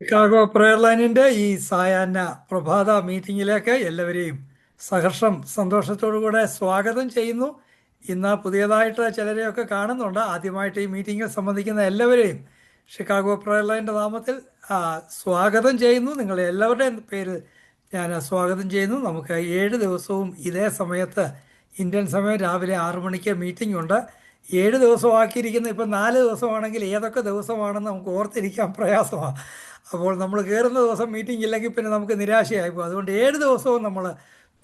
Chicago prayer ലൈനിൻ്റെ ഈ സായാഹ്ന പ്രഭാത മീറ്റിങ്ങിലേക്ക് എല്ലാവരെയും സഹർഷം സന്തോഷത്തോടുകൂടെ സ്വാഗതം ചെയ്യുന്നു. ഇന്ന് പുതിയതായിട്ട് ചിലരെയൊക്കെ കാണുന്നുണ്ട്. ആദ്യമായിട്ട് ഈ മീറ്റിങ്ങിൽ സംബന്ധിക്കുന്ന എല്ലാവരെയും ഷിക്കാഗോ പ്രയർ ലൈനിൻ്റെ നാമത്തിൽ സ്വാഗതം ചെയ്യുന്നു. നിങ്ങളെ എല്ലാവരുടെയും പേര് ഞാൻ സ്വാഗതം ചെയ്യുന്നു. നമുക്ക് 7 ദിവസവും ഇതേ സമയത്ത് ഇന്ത്യൻ സമയം രാവിലെ 6 മണിക്ക് മീറ്റിംഗ് ഉണ്ട്. 7 ദിവസമാക്കിയിരിക്കുന്ന ഇപ്പം 4 ദിവസമാണെങ്കിൽ ഏതൊക്കെ ദിവസമാണെന്ന് നമുക്ക് ഓർത്തിരിക്കാൻ പ്രയാസമാണ്. അപ്പോൾ നമ്മൾ കയറുന്ന ദിവസം മീറ്റിംഗ് ഇല്ലെങ്കിൽ പിന്നെ നമുക്ക് നിരാശയായി പോകും. അതുകൊണ്ട് 7 ദിവസവും നമ്മൾ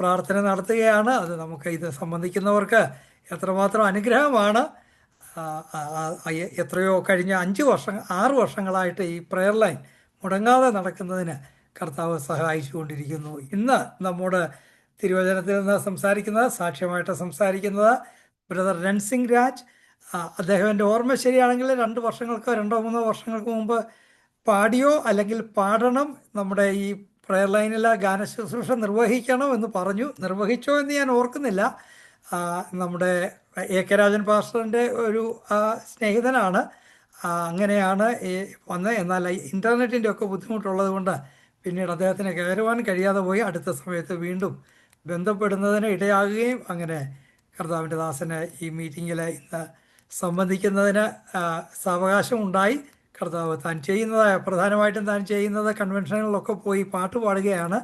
പ്രാർത്ഥന നടത്തുകയാണ്. അത് നമുക്ക് ഇത് സംബന്ധിക്കുന്നവർക്ക് എത്രമാത്രം അനുഗ്രഹമാണ്. ആ, ആ, എത്രയോ കഴിഞ്ഞ 5 വർഷം 6 വർഷങ്ങളായിട്ട് ഈ പ്രെയർ ലൈൻ മുടങ്ങാതെ നടക്കുന്നതിന് കർത്താവ് സഹായിച്ചുകൊണ്ടിരിക്കുന്നു. ഇന്ന് നമ്മോട് തിരുവചനത്തിൽ നിന്ന് സംസാരിക്കുന്നത്, സാക്ഷ്യമായിട്ട് സംസാരിക്കുന്നത് ബ്രദർ രൺസിംഗ് രാജ്. അദ്ദേഹത്തിൻ്റെ ഓർമ്മ ശരിയാണെങ്കിൽ 2 വർഷങ്ങൾക്ക് 2-3 വർഷങ്ങൾക്ക് മുമ്പ് പാടിയോ അല്ലെങ്കിൽ പാടണം, നമ്മുടെ ഈ പ്രെയർ ലൈനിൽ ഗാന ശുശ്രൂഷ നിർവഹിക്കണം എന്ന് പറഞ്ഞു. നിർവഹിച്ചോ എന്ന് ഞാൻ ഓർക്കുന്നില്ല. നമ്മുടെ എ കെ രാജൻ പാസ്റ്ററിൻ്റെ ഒരു സ്നേഹിതനാണ്. അങ്ങനെയാണ് വന്ന്. എന്നാൽ ഇൻ്റർനെറ്റിൻ്റെ ഒക്കെ ബുദ്ധിമുട്ടുള്ളത് കൊണ്ട് പിന്നീട് അദ്ദേഹത്തിന് കയറുവാൻ കഴിയാതെ പോയി. അടുത്ത സമയത്ത് വീണ്ടും ബന്ധപ്പെടുന്നതിന് ഇടയാകുകയും അങ്ങനെ കർത്താവിൻ്റെ ദാസന് ഈ മീറ്റിങ്ങിൽ ഇന്ന് സംബന്ധിക്കുന്നതിന് സാവകാശം ഉണ്ടായി. കർത്താവ് താൻ ചെയ്യുന്നതായ പ്രധാനമായിട്ടും താൻ ചെയ്യുന്നത് കൺവെൻഷനുകളിലൊക്കെ പോയി പാട്ട് പാടുകയാണ്.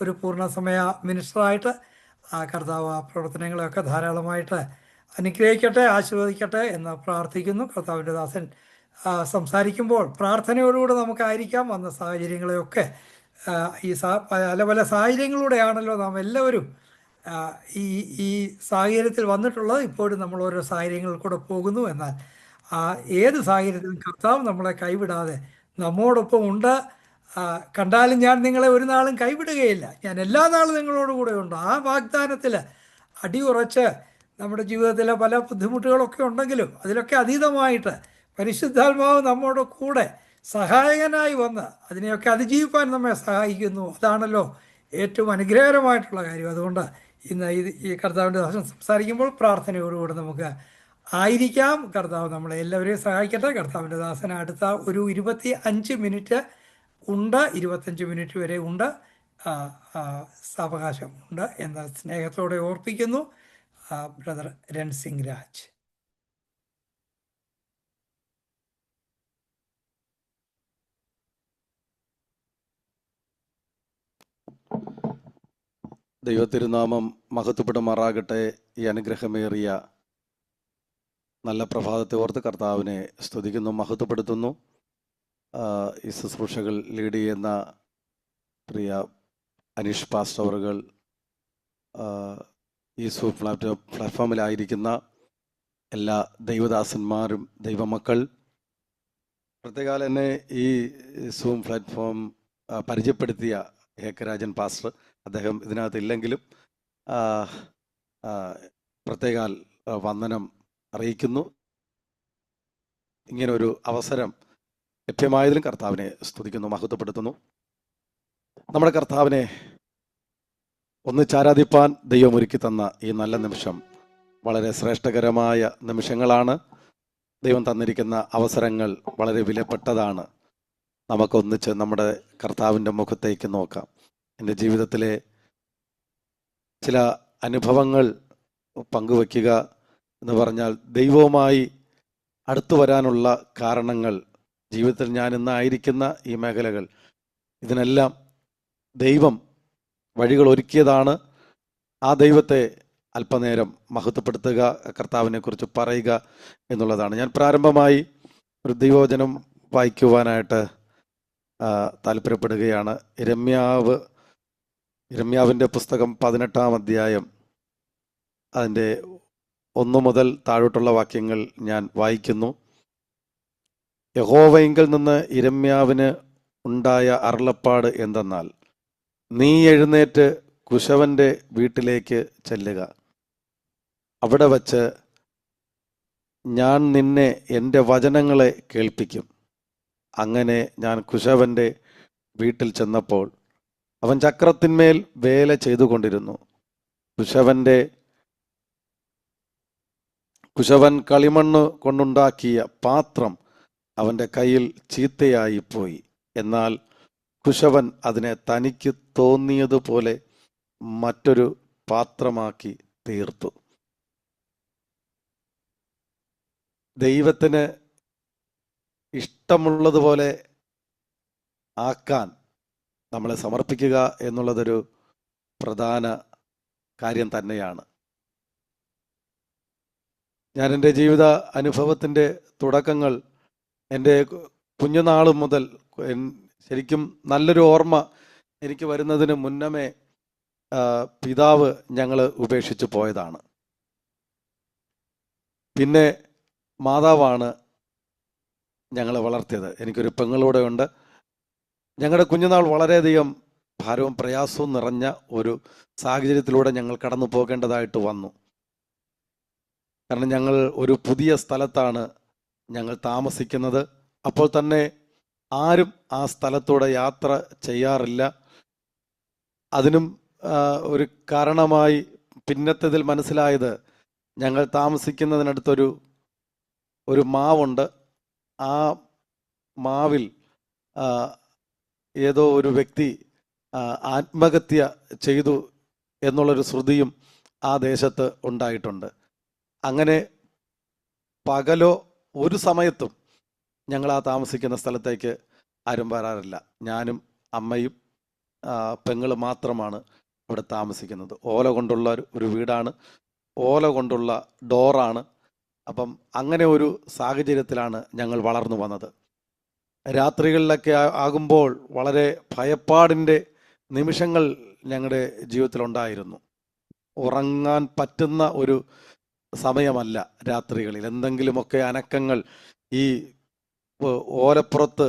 ഒരു പൂർണ്ണസമയ മിനിസ്റ്ററായിട്ട് കർത്താവ് ആ പ്രവർത്തനങ്ങളെയൊക്കെ ധാരാളമായിട്ട് അനുഗ്രഹിക്കട്ടെ, ആശീർവദിക്കട്ടെ എന്ന് പ്രാർത്ഥിക്കുന്നു. കർത്താവിൻ്റെ ദാസൻ സംസാരിക്കുമ്പോൾ പ്രാർത്ഥനയോടുകൂടെ നമുക്കായിരിക്കാം. വന്ന സാഹചര്യങ്ങളെയൊക്കെ ഈ പല പല സാഹചര്യങ്ങളിലൂടെയാണല്ലോ നാം എല്ലാവരും ഈ ഈ സാഹചര്യത്തിൽ വന്നിട്ടുള്ളത്. ഇപ്പോഴും നമ്മൾ ഓരോ സാഹചര്യങ്ങളിൽ കൂടെ പോകുന്നു. എന്നാൽ ഏത് സാഹചര്യത്തിലും കർത്താവ് നമ്മളെ കൈവിടാതെ നമ്മോടൊപ്പം ഉണ്ട്. കണ്ടാലും ഞാൻ നിങ്ങളെ ഒരു നാളും കൈവിടുകയില്ല, ഞാൻ എല്ലാ നാളും നിങ്ങളോട് കൂടെ ഉണ്ട്. ആ വാഗ്ദാനത്തിൽ അടിയുറച്ച് നമ്മുടെ ജീവിതത്തിലെ പല ബുദ്ധിമുട്ടുകളൊക്കെ ഉണ്ടെങ്കിലും അതിലൊക്കെ അതീതമായിട്ട് പരിശുദ്ധാത്മാവ് നമ്മുടെ കൂടെ സഹായകനായി വന്ന് അതിനെയൊക്കെ അതിജീവിക്കാൻ നമ്മെ സഹായിക്കുന്നു. അതാണല്ലോ ഏറ്റവും അനുഗ്രഹകരമായിട്ടുള്ള കാര്യം. അതുകൊണ്ട് ഇന്ന് ഈ കർത്താവിൻ്റെ ദാസൻ സംസാരിക്കുമ്പോൾ പ്രാർത്ഥനയോടുകൂടി നമുക്ക് ആയിരിക്കാം. കർത്താവ് നമ്മളെ എല്ലാവരെയും സഹായിക്കട്ടെ. കർത്താവിൻ്റെ ദാസന് അടുത്ത ഒരു 25 മിനിറ്റ് ഉണ്ട്, 25 മിനിറ്റ് വരെ ഉണ്ട്, സാവകാശം ഉണ്ട് എന്ന് സ്നേഹത്തോടെ ഓർപ്പിക്കുന്നു. ബ്രദർ രൺസിംഗ് രാജ്. ദൈവത്തിരുനാമം മഹത്വപ്പെടുമാറാകട്ടെ. ഈ അനുഗ്രഹമേറിയ നല്ല പ്രഭാതത്തെ ഓർത്ത് കർത്താവിനെ സ്തുതിക്കുന്നു, മഹത്വപ്പെടുത്തുന്നു. ഈ ശുശ്രൂഷകൾ ലീഡ് ചെയ്യുന്ന പ്രിയ അനീഷ് പാസ്റ്റർ അവറുകൾ, ഈ സൂം പ്ലാറ്റ്ഫോമിലായിരിക്കുന്ന എല്ലാ ദൈവദാസന്മാരും ദൈവമക്കൾ, പ്രത്യേകാൽ എന്നെ ഈ സൂം പ്ലാറ്റ്ഫോം പരിചയപ്പെടുത്തിയ എ കെ രാജൻ പാസ്റ്റർ, അദ്ദേഹം ഇതിനകത്ത് ഇല്ലെങ്കിലും പ്രത്യേകാൽ വന്ദനം അറിയിക്കുന്നു. ഇങ്ങനൊരു അവസരം ലഭ്യമായതിലും കർത്താവിനെ സ്തുതിക്കുന്നു, മഹത്വപ്പെടുത്തുന്നു. നമ്മുടെ കർത്താവിനെ ഒന്നിച്ചാരാധിപ്പാൻ ദൈവം ഒരുക്കി തന്ന ഈ നല്ല നിമിഷം വളരെ ശ്രേഷ്ഠകരമായ നിമിഷങ്ങളാണ്. ദൈവം തന്നിരിക്കുന്ന അവസരങ്ങൾ വളരെ വിലപ്പെട്ടതാണ്. നമുക്കൊന്നിച്ച് നമ്മുടെ കർത്താവിൻ്റെ മുഖത്തേക്ക് നോക്കാം. എൻ്റെ ജീവിതത്തിലെ ചില അനുഭവങ്ങൾ പങ്കുവയ്ക്കുക എന്ന് പറഞ്ഞാൽ, ദൈവവുമായി അടുത്തു വരാനുള്ള കാരണങ്ങൾ, ജീവിതത്തിൽ ഞാൻ ഇന്നായിരിക്കുന്ന ഈ മേഖലകൾ, ഇതിനെല്ലാം ദൈവം വഴികൾ ഒരുക്കിയതാണ്. ആ ദൈവത്തെ അല്പനേരം മഹത്വപ്പെടുത്തുക, കർത്താവിനെ കുറിച്ച് പറയുക എന്നുള്ളതാണ്. ഞാൻ പ്രാരംഭമായി ഒരു ദൈവവചനം വായിക്കുവാനായിട്ട് താല്പര്യപ്പെടുകയാണ്. ഇരമ്യാവിൻ്റെ പുസ്തകം 18-ാം അധ്യായം, അതിൻ്റെ 1 മുതൽ താഴോട്ടുള്ള വാക്യങ്ങൾ ഞാൻ വായിക്കുന്നു. യഹോവയിങ്കൽ നിന്ന് ഇരമ്യാവിന് ഉണ്ടായ അരുളപ്പാട് എന്തെന്നാൽ, നീ എഴുന്നേറ്റ് കുശവന്റെ വീട്ടിലേക്ക് ചെല്ലുക. അവിടെ വച്ച് ഞാൻ നിന്നെ എൻ്റെ വചനങ്ങളെ കേൾപ്പിക്കും. അങ്ങനെ ഞാൻ കുശവന്റെ വീട്ടിൽ ചെന്നപ്പോൾ അവൻ ചക്രത്തിന്മേൽ വേല ചെയ്തുകൊണ്ടിരുന്നു. കുശവൻ കളിമണ്ണ് കൊണ്ടുണ്ടാക്കിയ പാത്രം അവൻ്റെ കയ്യിൽ ചീത്തയായി പോയി. എന്നാൽ കുശവൻ അതിനെ തനിക്ക് തോന്നിയതുപോലെ മറ്റൊരു പാത്രമാക്കി തീർത്തു. ദൈവത്തിന് ഇഷ്ടമുള്ളതുപോലെ ആക്കാൻ നമ്മളെ സമർപ്പിക്കുക എന്നുള്ളതൊരു പ്രധാന കാര്യം തന്നെയാണ്. ഞാൻ എൻ്റെ ജീവിത അനുഭവത്തിൻ്റെ തുടക്കങ്ങൾ എൻ്റെ കുഞ്ഞുനാൾ മുതൽ ശരിക്കും നല്ലൊരു ഓർമ്മ എനിക്ക് വരുന്നതിന് മുന്നമേ പിതാവ് ഞങ്ങൾ ഉപേക്ഷിച്ച് പോയതാണ്. പിന്നെ മാതാവാണ് ഞങ്ങളെ വളർത്തിയത്. എനിക്കൊരു പെങ്ങളൂടെ ഉണ്ട്. ഞങ്ങളുടെ കുഞ്ഞുനാൾ വളരെയധികം ഭാരവും പ്രയാസവും നിറഞ്ഞ ഒരു സാഹചര്യത്തിലൂടെ ഞങ്ങൾ കടന്നു പോകേണ്ടതായിട്ട് വന്നു. കാരണം ഞങ്ങൾ ഒരു പുതിയ സ്ഥലത്താണ് ഞങ്ങൾ താമസിക്കുന്നത്. അപ്പോൾ തന്നെ ആരും ആ സ്ഥലത്തൂടെ യാത്ര ചെയ്യാറില്ല. അതിനും ഒരു കാരണമായി പിന്നത്തേതിൽ മനസ്സിലായത്, ഞങ്ങൾ താമസിക്കുന്നതിനടുത്തൊരു മാവുണ്ട്. ആ മാവിൽ ഏതോ ഒരു വ്യക്തി ആത്മഹത്യ ചെയ്തു എന്നുള്ളൊരു ശ്രുതിയും ആ ദേശത്ത് ഉണ്ടായിട്ടുണ്ട്. അങ്ങനെ പകലോ ഒരു സമയത്തും ഞങ്ങൾ ആ താമസിക്കുന്ന സ്ഥലത്തേക്ക് ആരും വരാറില്ല. ഞാനും അമ്മയും പെങ്ങൾ മാത്രമാണ് അവിടെ താമസിക്കുന്നത്. ഓല കൊണ്ടുള്ള ഒരു വീടാണ്, ഓല കൊണ്ടുള്ള ഡോറാണ്. അപ്പം അങ്ങനെ ഒരു സാഹചര്യത്തിലാണ് ഞങ്ങൾ വളർന്നു വന്നത്. രാത്രികളിലൊക്കെ ആകുമ്പോൾ വളരെ ഭയപ്പാടിൻ്റെ നിമിഷങ്ങൾ ഞങ്ങളുടെ ജീവിതത്തിലുണ്ടായിരുന്നു. ഉറങ്ങാൻ പറ്റുന്ന ഒരു സമയമല്ല രാത്രികളിൽ. എന്തെങ്കിലുമൊക്കെ അനക്കങ്ങൾ ഈ ഓലപ്പുറത്ത്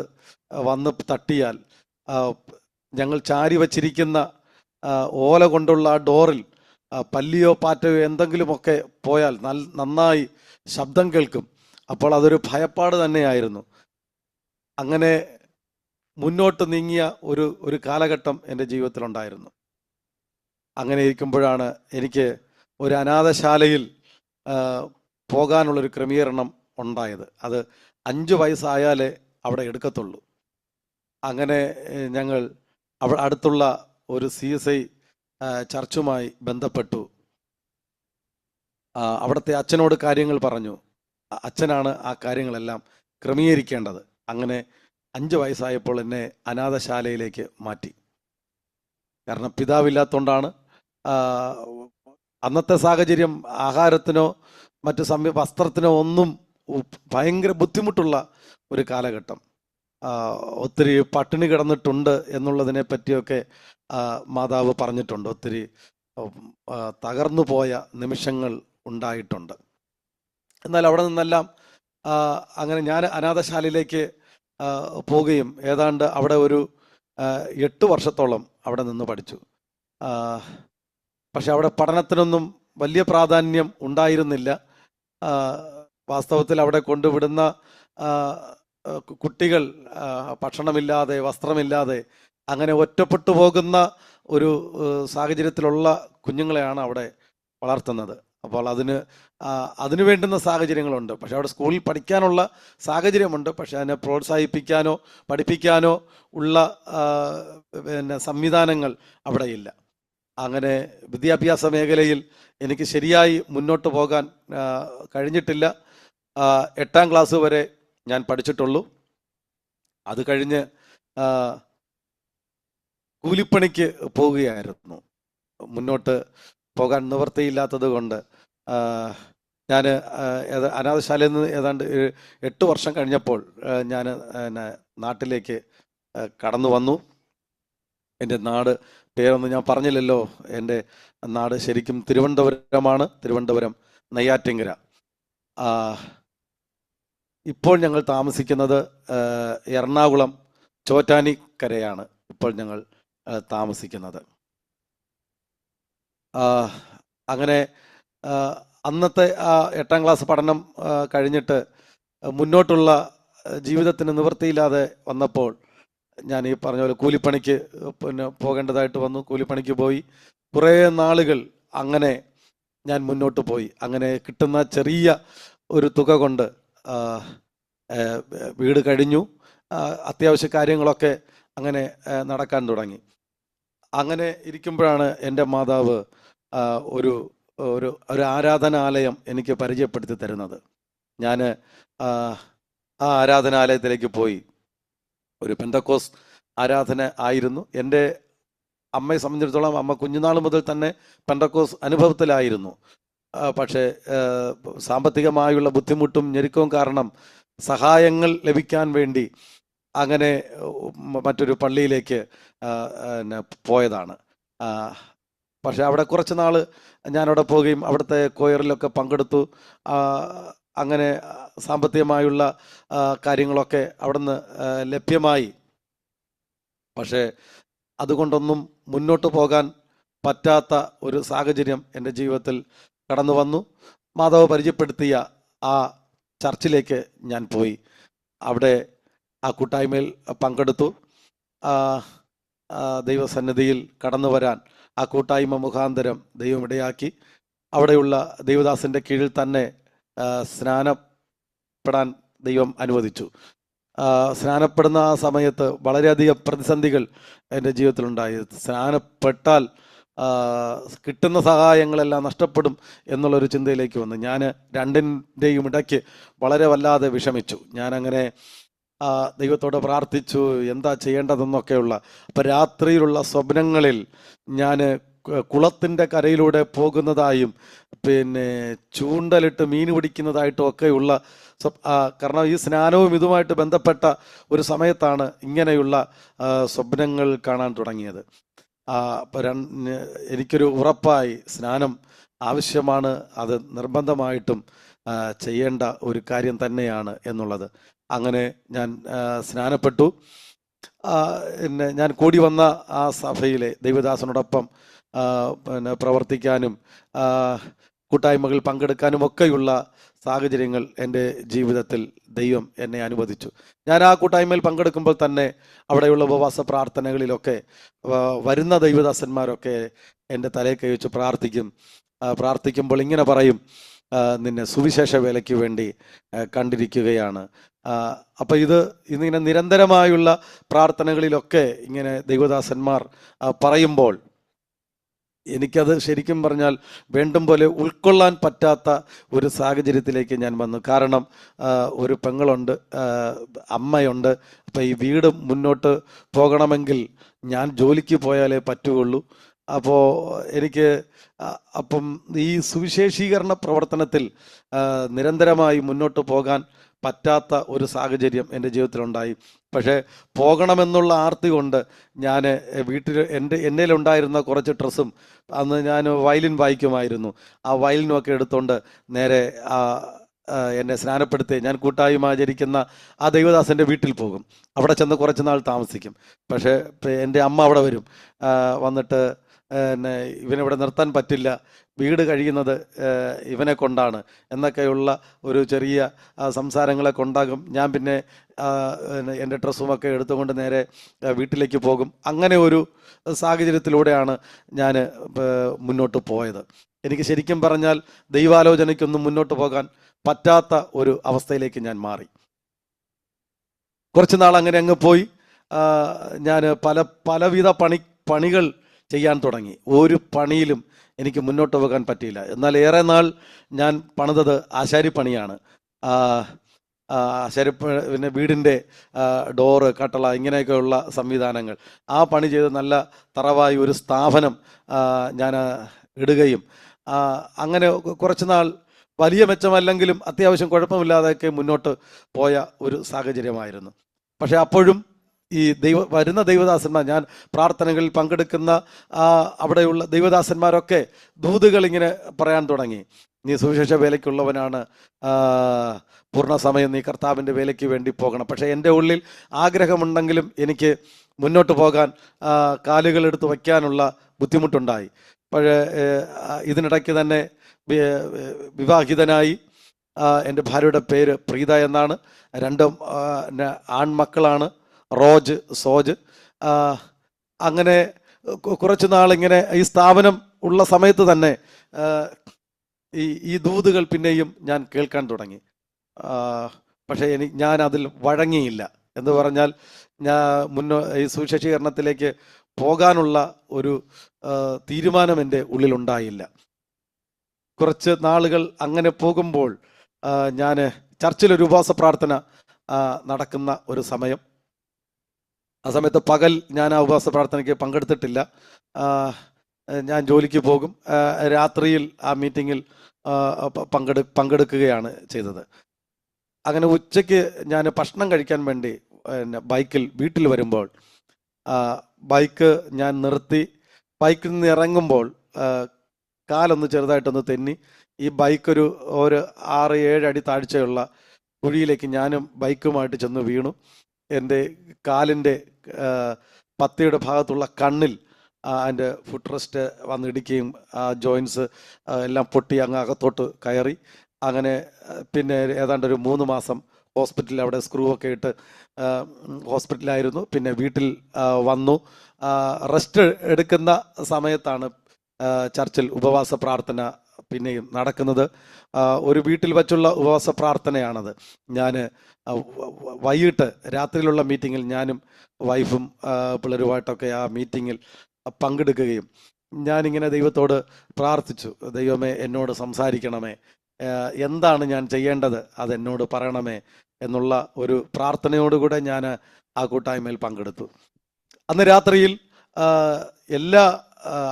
വന്ന് തട്ടിയാൽ, ഞങ്ങൾ ചാരി വച്ചിരിക്കുന്ന ഓല കൊണ്ടുള്ള ഡോറിൽ പല്ലിയോ പാറ്റയോ എന്തെങ്കിലുമൊക്കെ പോയാൽ നന്നായി ശബ്ദം കേൾക്കും. അപ്പോൾ അതൊരു ഭയപ്പാട് തന്നെയായിരുന്നു. അങ്ങനെ മുന്നോട്ട് നീങ്ങിയ ഒരു കാലഘട്ടം എൻ്റെ ജീവിതത്തിലുണ്ടായിരുന്നു. അങ്ങനെ ഇരിക്കുമ്പോഴാണ് എനിക്ക് ഒരു അനാഥശാലയിൽ പോകാനുള്ളൊരു ക്രമീകരണം ഉണ്ടായത്. അത് 5 വയസ്സായാലേ അവിടെ എടുക്കത്തുള്ളൂ. അങ്ങനെ ഞങ്ങൾ അടുത്തുള്ള ഒരു CSI ചർച്ചുമായി ബന്ധപ്പെട്ടു. അവിടുത്തെ അച്ഛനോട് കാര്യങ്ങൾ പറഞ്ഞു. അച്ഛനാണ് ആ കാര്യങ്ങളെല്ലാം ക്രമീകരിക്കേണ്ടത്. അങ്ങനെ 5 വയസ്സായപ്പോൾ എന്നെ അനാഥശാലയിലേക്ക് മാറ്റി. കാരണം പിതാവില്ലാത്തതുകൊണ്ടാണ്. അന്നത്തെ സാഹചര്യം ആഹാരത്തിനോ മറ്റു വസ്ത്രത്തിനോ ഒന്നും ഭയങ്കര ബുദ്ധിമുട്ടുള്ള ഒരു കാലഘട്ടം. ഒത്തിരി പട്ടിണി കിടന്നിട്ടുണ്ട് എന്നുള്ളതിനെ പറ്റിയൊക്കെ മാതാവ് പറഞ്ഞിട്ടുണ്ട്. ഒത്തിരി തകർന്നു പോയ നിമിഷങ്ങൾ ഉണ്ടായിട്ടുണ്ട്. എന്നാൽ അവിടെ നിന്നെല്ലാം അങ്ങനെ ഞാൻ അനാഥശാലയിലേക്ക് പോവുകയും ഏതാണ്ട് അവിടെ ഒരു 8 വർഷത്തോളം അവിടെ നിന്ന് പഠിച്ചു. പക്ഷെ അവിടെ പഠനത്തിനൊന്നും വലിയ പ്രാധാന്യം ഉണ്ടായിരുന്നില്ല. വാസ്തവത്തിൽ അവിടെ കൊണ്ടുവിടുന്ന കുട്ടികൾ ഭക്ഷണമില്ലാതെ, വസ്ത്രമില്ലാതെ അങ്ങനെ ഒറ്റപ്പെട്ടു പോകുന്ന ഒരു സാഹചര്യത്തിലുള്ള കുഞ്ഞുങ്ങളെയാണ് അവിടെ വളർത്തുന്നത്. അപ്പോൾ അതിന് വേണ്ടുന്ന സാഹചര്യങ്ങളുണ്ട്. പക്ഷെ അവിടെ സ്കൂളിൽ പഠിക്കാനുള്ള സാഹചര്യമുണ്ട്. പക്ഷെ അതിനെ പ്രോത്സാഹിപ്പിക്കാനോ പഠിപ്പിക്കാനോ ഉള്ള സംവിധാനങ്ങൾ അവിടെയില്ല. അങ്ങനെ വിദ്യാഭ്യാസ മേഖലയിൽ എനിക്ക് ശരിയായി മുന്നോട്ട് പോകാൻ കഴിഞ്ഞിട്ടില്ല. 8ാം ക്ലാസ് വരെ ഞാൻ പഠിച്ചിട്ടുള്ളൂ. അത് കഴിഞ്ഞ് കൂലിപ്പണിക്ക് പോവുകയായിരുന്നു. മുന്നോട്ട് പോകാൻ നിവൃത്തിയില്ലാത്തത് കൊണ്ട് ഞാൻ അനാഥശാലയിൽ നിന്ന് ഏതാണ്ട് 8 വർഷം കഴിഞ്ഞപ്പോൾ ഞാൻ നാട്ടിലേക്ക് കടന്നു വന്നു. എൻ്റെ നാട് പേരൊന്നും ഞാൻ പറഞ്ഞില്ലല്ലോ. എൻ്റെ നാട് ശരിക്കും തിരുവനന്തപുരമാണ്. തിരുവനന്തപുരം നെയ്യാറ്റിൻകര. ഇപ്പോൾ ഞങ്ങൾ താമസിക്കുന്നത് എറണാകുളം ചോറ്റാനിക്കരയാണ് ഇപ്പോൾ ഞങ്ങൾ താമസിക്കുന്നത്. അങ്ങനെ അന്നത്തെ 8ാം ക്ലാസ് പഠനം കഴിഞ്ഞിട്ട് മുന്നോട്ടുള്ള ജീവിതത്തിന് നിവൃത്തിയില്ലാതെ വന്നപ്പോൾ ഞാൻ ഈ പറഞ്ഞ പോലെ കൂലിപ്പണിക്ക് പോകേണ്ടതായിട്ട് വന്നു. കൂലിപ്പണിക്ക് പോയി കുറേ നാളുകൾ അങ്ങനെ ഞാൻ മുന്നോട്ട് പോയി. അങ്ങനെ കിട്ടുന്ന ചെറിയ ഒരു തുക കൊണ്ട് വീട് കഴിഞ്ഞു. അത്യാവശ്യ കാര്യങ്ങളൊക്കെ അങ്ങനെ നടക്കാൻ തുടങ്ങി. അങ്ങനെ ഇരിക്കുമ്പോഴാണ് എൻ്റെ മാതാവ് ആ, ഒരു ഒരു ഒരു ആരാധനാലയം എനിക്ക് പരിചയപ്പെടുത്തി തരുന്നത്. ഞാൻ ആ ആരാധനാലയത്തിലേക്ക് പോയി. ഒരു പെന്തക്കോസ് ആരാധന ആയിരുന്നു. എൻ്റെ അമ്മയെ സംബന്ധിച്ചിടത്തോളം അമ്മ കുഞ്ഞുനാൾ മുതൽ തന്നെ പെന്തക്കോസ് അനുഭവത്തിലായിരുന്നു. പക്ഷേ സാമ്പത്തികമായുള്ള ബുദ്ധിമുട്ടും ഞെരുക്കവും കാരണം സഹായങ്ങൾ ലഭിക്കാൻ വേണ്ടി അങ്ങനെ മറ്റൊരു പള്ളിയിലേക്ക് പോയതാണ്. പക്ഷെ അവിടെ കുറച്ച് നാൾ ഞാനവിടെ പോവുകയും അവിടുത്തെ കൊയറിലൊക്കെ പങ്കെടുത്തു. അങ്ങനെ സാമ്പത്തികമായുള്ള കാര്യങ്ങളൊക്കെ അവിടുന്ന് ലഭ്യമായി. പക്ഷേ അതുകൊണ്ടൊന്നും മുന്നോട്ട് പോകാൻ പറ്റാത്ത ഒരു സാഹചര്യം എൻ്റെ ജീവിതത്തിൽ കടന്നു വന്നു. മാതാവ് പരിചയപ്പെടുത്തിയ ആ ചർച്ചിലേക്ക് ഞാൻ പോയി. അവിടെ ആ കൂട്ടായ്മയിൽ പങ്കെടുത്തു. ദൈവസന്നിധിയിൽ കടന്നു വരാൻ ആ കൂട്ടായ്മ മുഖാന്തരം ദൈവം ഇടയാക്കി. അവിടെയുള്ള ദൈവദാസന്റെ കീഴിൽ തന്നെ സ്നാനപ്പെടാൻ ദൈവം അനുവദിച്ചു. സ്നാനപ്പെടുന്ന ആ സമയത്ത് വളരെയധികം പ്രതിസന്ധികൾ എൻ്റെ ജീവിതത്തിലുണ്ടായി. സ്നാനപ്പെട്ടാൽ കിട്ടുന്ന സഹായങ്ങളെല്ലാം നഷ്ടപ്പെടും എന്നുള്ളൊരു ചിന്തയിലേക്ക് വന്നു. ഞാൻ രണ്ടിൻ്റെയും ഇടയ്ക്ക് വളരെ വല്ലാതെ വിഷമിച്ചു. ഞാനങ്ങനെ ദൈവത്തോട് പ്രാർത്ഥിച്ചു എന്താ ചെയ്യേണ്ടതെന്നൊക്കെയുള്ള. അപ്പം രാത്രിയിലുള്ള സ്വപ്നങ്ങളിൽ ഞാൻ കുളത്തിൻ്റെ കരയിലൂടെ പോകുന്നതായും പിന്നെ ചൂണ്ടലിട്ട് മീൻ പിടിക്കുന്നതായിട്ടും ഒക്കെയുള്ള കാരണം ഈ സ്നാനവും ഇതുമായിട്ട് ബന്ധപ്പെട്ട ഒരു സമയത്താണ് ഇങ്ങനെയുള്ള സ്വപ്നങ്ങൾ കാണാൻ തുടങ്ങിയത്. എനിക്കൊരു ഉറപ്പായി സ്നാനം ആവശ്യമാണ്, അത് നിർബന്ധമായിട്ടും ചെയ്യേണ്ട ഒരു കാര്യം തന്നെയാണ് എന്നുള്ളത്. അങ്ങനെ ഞാൻ സ്നാനപ്പെട്ടു. പിന്നെ ഞാൻ കൂടി വന്ന ആ സഭയിലെ ദൈവദാസനോടൊപ്പം പിന്നെ പ്രവർത്തിക്കാനും കൂട്ടായ്മകൾ പങ്കെടുക്കാനും ഒക്കെയുള്ള സാഹചര്യങ്ങൾ എൻ്റെ ജീവിതത്തിൽ ദൈവം എന്നെ അനുവദിച്ചു. ഞാൻ ആ കൂട്ടായ്മയിൽ പങ്കെടുക്കുമ്പോൾ തന്നെ അവിടെയുള്ള ഉപവാസ പ്രാർത്ഥനകളിലൊക്കെ വരുന്ന ദൈവദാസന്മാരൊക്കെ എൻ്റെ തലയിൽ കൈ വെച്ച് പ്രാർത്ഥിക്കുമ്പോൾ ഇങ്ങനെ പറയും, നിന്നെ സുവിശേഷ വേലയ്ക്ക് വേണ്ടി കണ്ടിരിക്കുകയാണ്. അപ്പം ഇന്നിങ്ങനെ നിരന്തരമായുള്ള പ്രാർത്ഥനകളിലൊക്കെ ഇങ്ങനെ ദൈവദാസന്മാർ പറയുമ്പോൾ എനിക്കത് ശരിക്കും പറഞ്ഞാൽ വേണ്ടും പോലെ ഉൾക്കൊള്ളാൻ പറ്റാത്ത ഒരു സാഹചര്യത്തിലേക്ക് ഞാൻ വന്നു. കാരണം ഒരു പെങ്ങളുണ്ട്, അമ്മയുണ്ട്. അപ്പം ഈ വീട് മുന്നോട്ട് പോകണമെങ്കിൽ ഞാൻ ജോലിക്ക് പോയാലേ പറ്റുകയുള്ളൂ. അപ്പോൾ എനിക്ക് അപ്പം ഈ സുവിശേഷീകരണ പ്രവർത്തനത്തിൽ നിരന്തരമായി മുന്നോട്ട് പോകാൻ പറ്റാത്ത ഒരു സാഹചര്യം എൻ്റെ ജീവിതത്തിലുണ്ടായി. പക്ഷേ പോകണമെന്നുള്ള ആർത്തി കൊണ്ട് ഞാൻ വീട്ടിൽ എന്നിലുണ്ടായിരുന്ന കുറച്ച് ഡ്രസ്സും, അന്ന് ഞാൻ വയലിൻ വായിക്കുമായിരുന്നു, ആ വയലിനുമൊക്കെ എടുത്തുകൊണ്ട് നേരെ എന്നെ സ്നാനപ്പെടുത്തി ഞാൻ കൂട്ടായ്മ ആചരിക്കുന്ന ആ ദൈവദാസൻ്റെ വീട്ടിൽ പോകും. അവിടെ ചെന്ന് കുറച്ച് നാൾ താമസിക്കും. പക്ഷേ എൻ്റെ അമ്മ അവിടെ വരും. വന്നിട്ട് ഇവനിവിടെ നിർത്താൻ പറ്റില്ല, വീട് കഴിയുന്നത് ഇവനെ കൊണ്ടാണ് എന്നൊക്കെയുള്ള ഒരു ചെറിയ സംസാരങ്ങളൊക്കെ ഉണ്ടാകും. ഞാൻ പിന്നെ എൻ്റെ ഡ്രസ്സുമൊക്കെ എടുത്തുകൊണ്ട് നേരെ വീട്ടിലേക്ക് പോകും. അങ്ങനെ ഒരു സാഹചര്യത്തിലൂടെയാണ് ഞാൻ മുന്നോട്ട് പോയത്. എനിക്ക് ശരിക്കും പറഞ്ഞാൽ ദൈവാലോചനയ്ക്കൊന്നും മുന്നോട്ട് പോകാൻ പറ്റാത്ത ഒരു അവസ്ഥയിലേക്ക് ഞാൻ മാറി. കുറച്ച് നാൾ അങ്ങനെ അങ്ങ് പോയി. ഞാൻ പലവിധ പണികൾ ചെയ്യാൻ തുടങ്ങി. ഒരു പണിയിലും എനിക്ക് മുന്നോട്ട് പോകാൻ പറ്റിയില്ല. എന്നാൽ ഏറെ നാൾ ഞാൻ പണിതത് ആശാരിപ്പണിയാണ്. പിന്നെ വീടിൻ്റെ ഡോറ്, കട്ടള, ഇങ്ങനെയൊക്കെയുള്ള സംവിധാനങ്ങൾ. ആ പണി ചെയ്ത് നല്ല തറവായി ഒരു സ്ഥാപനം ഞാൻ ഇടുകയും അങ്ങനെ കുറച്ച് നാൾ വലിയ മെച്ചമല്ലെങ്കിലും അത്യാവശ്യം കുഴപ്പമില്ലാതെയൊക്കെ മുന്നോട്ട് പോയ ഒരു സാഹചര്യമായിരുന്നു. പക്ഷെ അപ്പോഴും ഈ വരുന്ന ദൈവദാസന്മാർ, ഞാൻ പ്രാർത്ഥനകളിൽ പങ്കെടുക്കുന്ന അവിടെയുള്ള ദൈവദാസന്മാരൊക്കെ ദൂതുകൾ ഇങ്ങനെ പറയാൻ തുടങ്ങി. നീ സുവിശേഷ വേലയ്ക്കുള്ളവനാണ്, പൂർണ്ണസമയം നീ കർത്താവിൻ്റെ വേലയ്ക്ക് വേണ്ടി പോകണം. പക്ഷേ എൻ്റെ ഉള്ളിൽ ആഗ്രഹമുണ്ടെങ്കിലും എനിക്ക് മുന്നോട്ട് പോകാൻ കാലുകൾ എടുത്ത് വയ്ക്കാനുള്ള ബുദ്ധിമുട്ടുണ്ടായി. പക്ഷേ ഇതിനിടയ്ക്ക് തന്നെ വിവാഹിതനായി. എൻ്റെ ഭാര്യയുടെ പേര് പ്രീത എന്നാണ്. 2 ആൺമക്കളാണ്, റോജ്, സോജ്. അങ്ങനെ കുറച്ച് നാളിങ്ങനെ ഈ സ്ഥാപനം ഉള്ള സമയത്ത് തന്നെ ഈ ദൂതുകൾ പിന്നെയും ഞാൻ കേൾക്കാൻ തുടങ്ങി. പക്ഷേ ഞാൻ അതിൽ വഴങ്ങിയില്ല. എന്ന് പറഞ്ഞാൽ ഈ സുവിശേഷീകരണത്തിലേക്ക് പോകാനുള്ള ഒരു തീരുമാനം എൻ്റെ ഉള്ളിലുണ്ടായില്ല. കുറച്ച് നാളുകൾ അങ്ങനെ പോകുമ്പോൾ ഞാൻ ചർച്ചിലൊരു ഉപവാസ പ്രാർത്ഥന നടക്കുന്ന ഒരു സമയം. ആ സമയത്ത് പകൽ ഞാൻ ആ ഉപവാസ പ്രാർത്ഥനയ്ക്ക് പങ്കെടുത്തിട്ടില്ല. ഞാൻ ജോലിക്ക് പോകും. രാത്രിയിൽ ആ മീറ്റിങ്ങിൽ പങ്കെടുക്കുകയാണ് ചെയ്തത്. അങ്ങനെ ഉച്ചയ്ക്ക് ഞാൻ ഭക്ഷണം കഴിക്കാൻ വേണ്ടി ബൈക്കിൽ വീട്ടിൽ വരുമ്പോൾ ബൈക്ക് ഞാൻ നിർത്തി. ബൈക്കിൽ നിന്ന് ഇറങ്ങുമ്പോൾ കാലൊന്ന് ചെറുതായിട്ടൊന്ന് തെന്നി ഈ ബൈക്ക് ഒരു 6-7 അടി താഴ്ചയുള്ള കുഴിയിലേക്ക് ഞാനും ബൈക്കുമായിട്ട് ചെന്ന് വീണു. എൻ്റെ കാലിൻ്റെ പത്തിയുടെ ഭാഗത്തുള്ള കണ്ണിൽ അതിൻ്റെ ഫുട് റെസ്റ്റ് വന്നിടിക്കുകയും ആ ജോയിൻസ് എല്ലാം പൊട്ടി അങ്ങ് അകത്തോട്ട് കയറി. അങ്ങനെ പിന്നെ ഏതാണ്ട് ഒരു 3 മാസം ഹോസ്പിറ്റലിൽ അവിടെ സ്ക്രൂ ഒക്കെ ഇട്ട് ഹോസ്പിറ്റലായിരുന്നു. പിന്നെ വീട്ടിൽ വന്നു. റെസ്റ്റ് എടുക്കുന്ന സമയത്താണ് ചർച്ചിൽ ഉപവാസ പ്രാർത്ഥന പിന്നെയും നടക്കുന്നത്. ഒരു വീട്ടിൽ വച്ചുള്ള ഉപവാസ പ്രാർത്ഥനയാണത്. ഞാൻ വൈകിട്ട് രാത്രിയിലുള്ള മീറ്റിങ്ങിൽ ഞാനും വൈഫും പിള്ളേരുമായിട്ടൊക്കെ ആ മീറ്റിങ്ങിൽ പങ്കെടുക്കുകയും ഞാനിങ്ങനെ ദൈവത്തോട് പ്രാർത്ഥിച്ചു, ദൈവമേ എന്നോട് സംസാരിക്കണമേ, എന്താണ് ഞാൻ ചെയ്യേണ്ടത് അതെന്നോട് പറയണമേ എന്നുള്ള ഒരു പ്രാർത്ഥനയോടുകൂടെ ഞാൻ ആ കൂട്ടായ്മയിൽ പങ്കെടുത്തു. അന്ന് രാത്രിയിൽ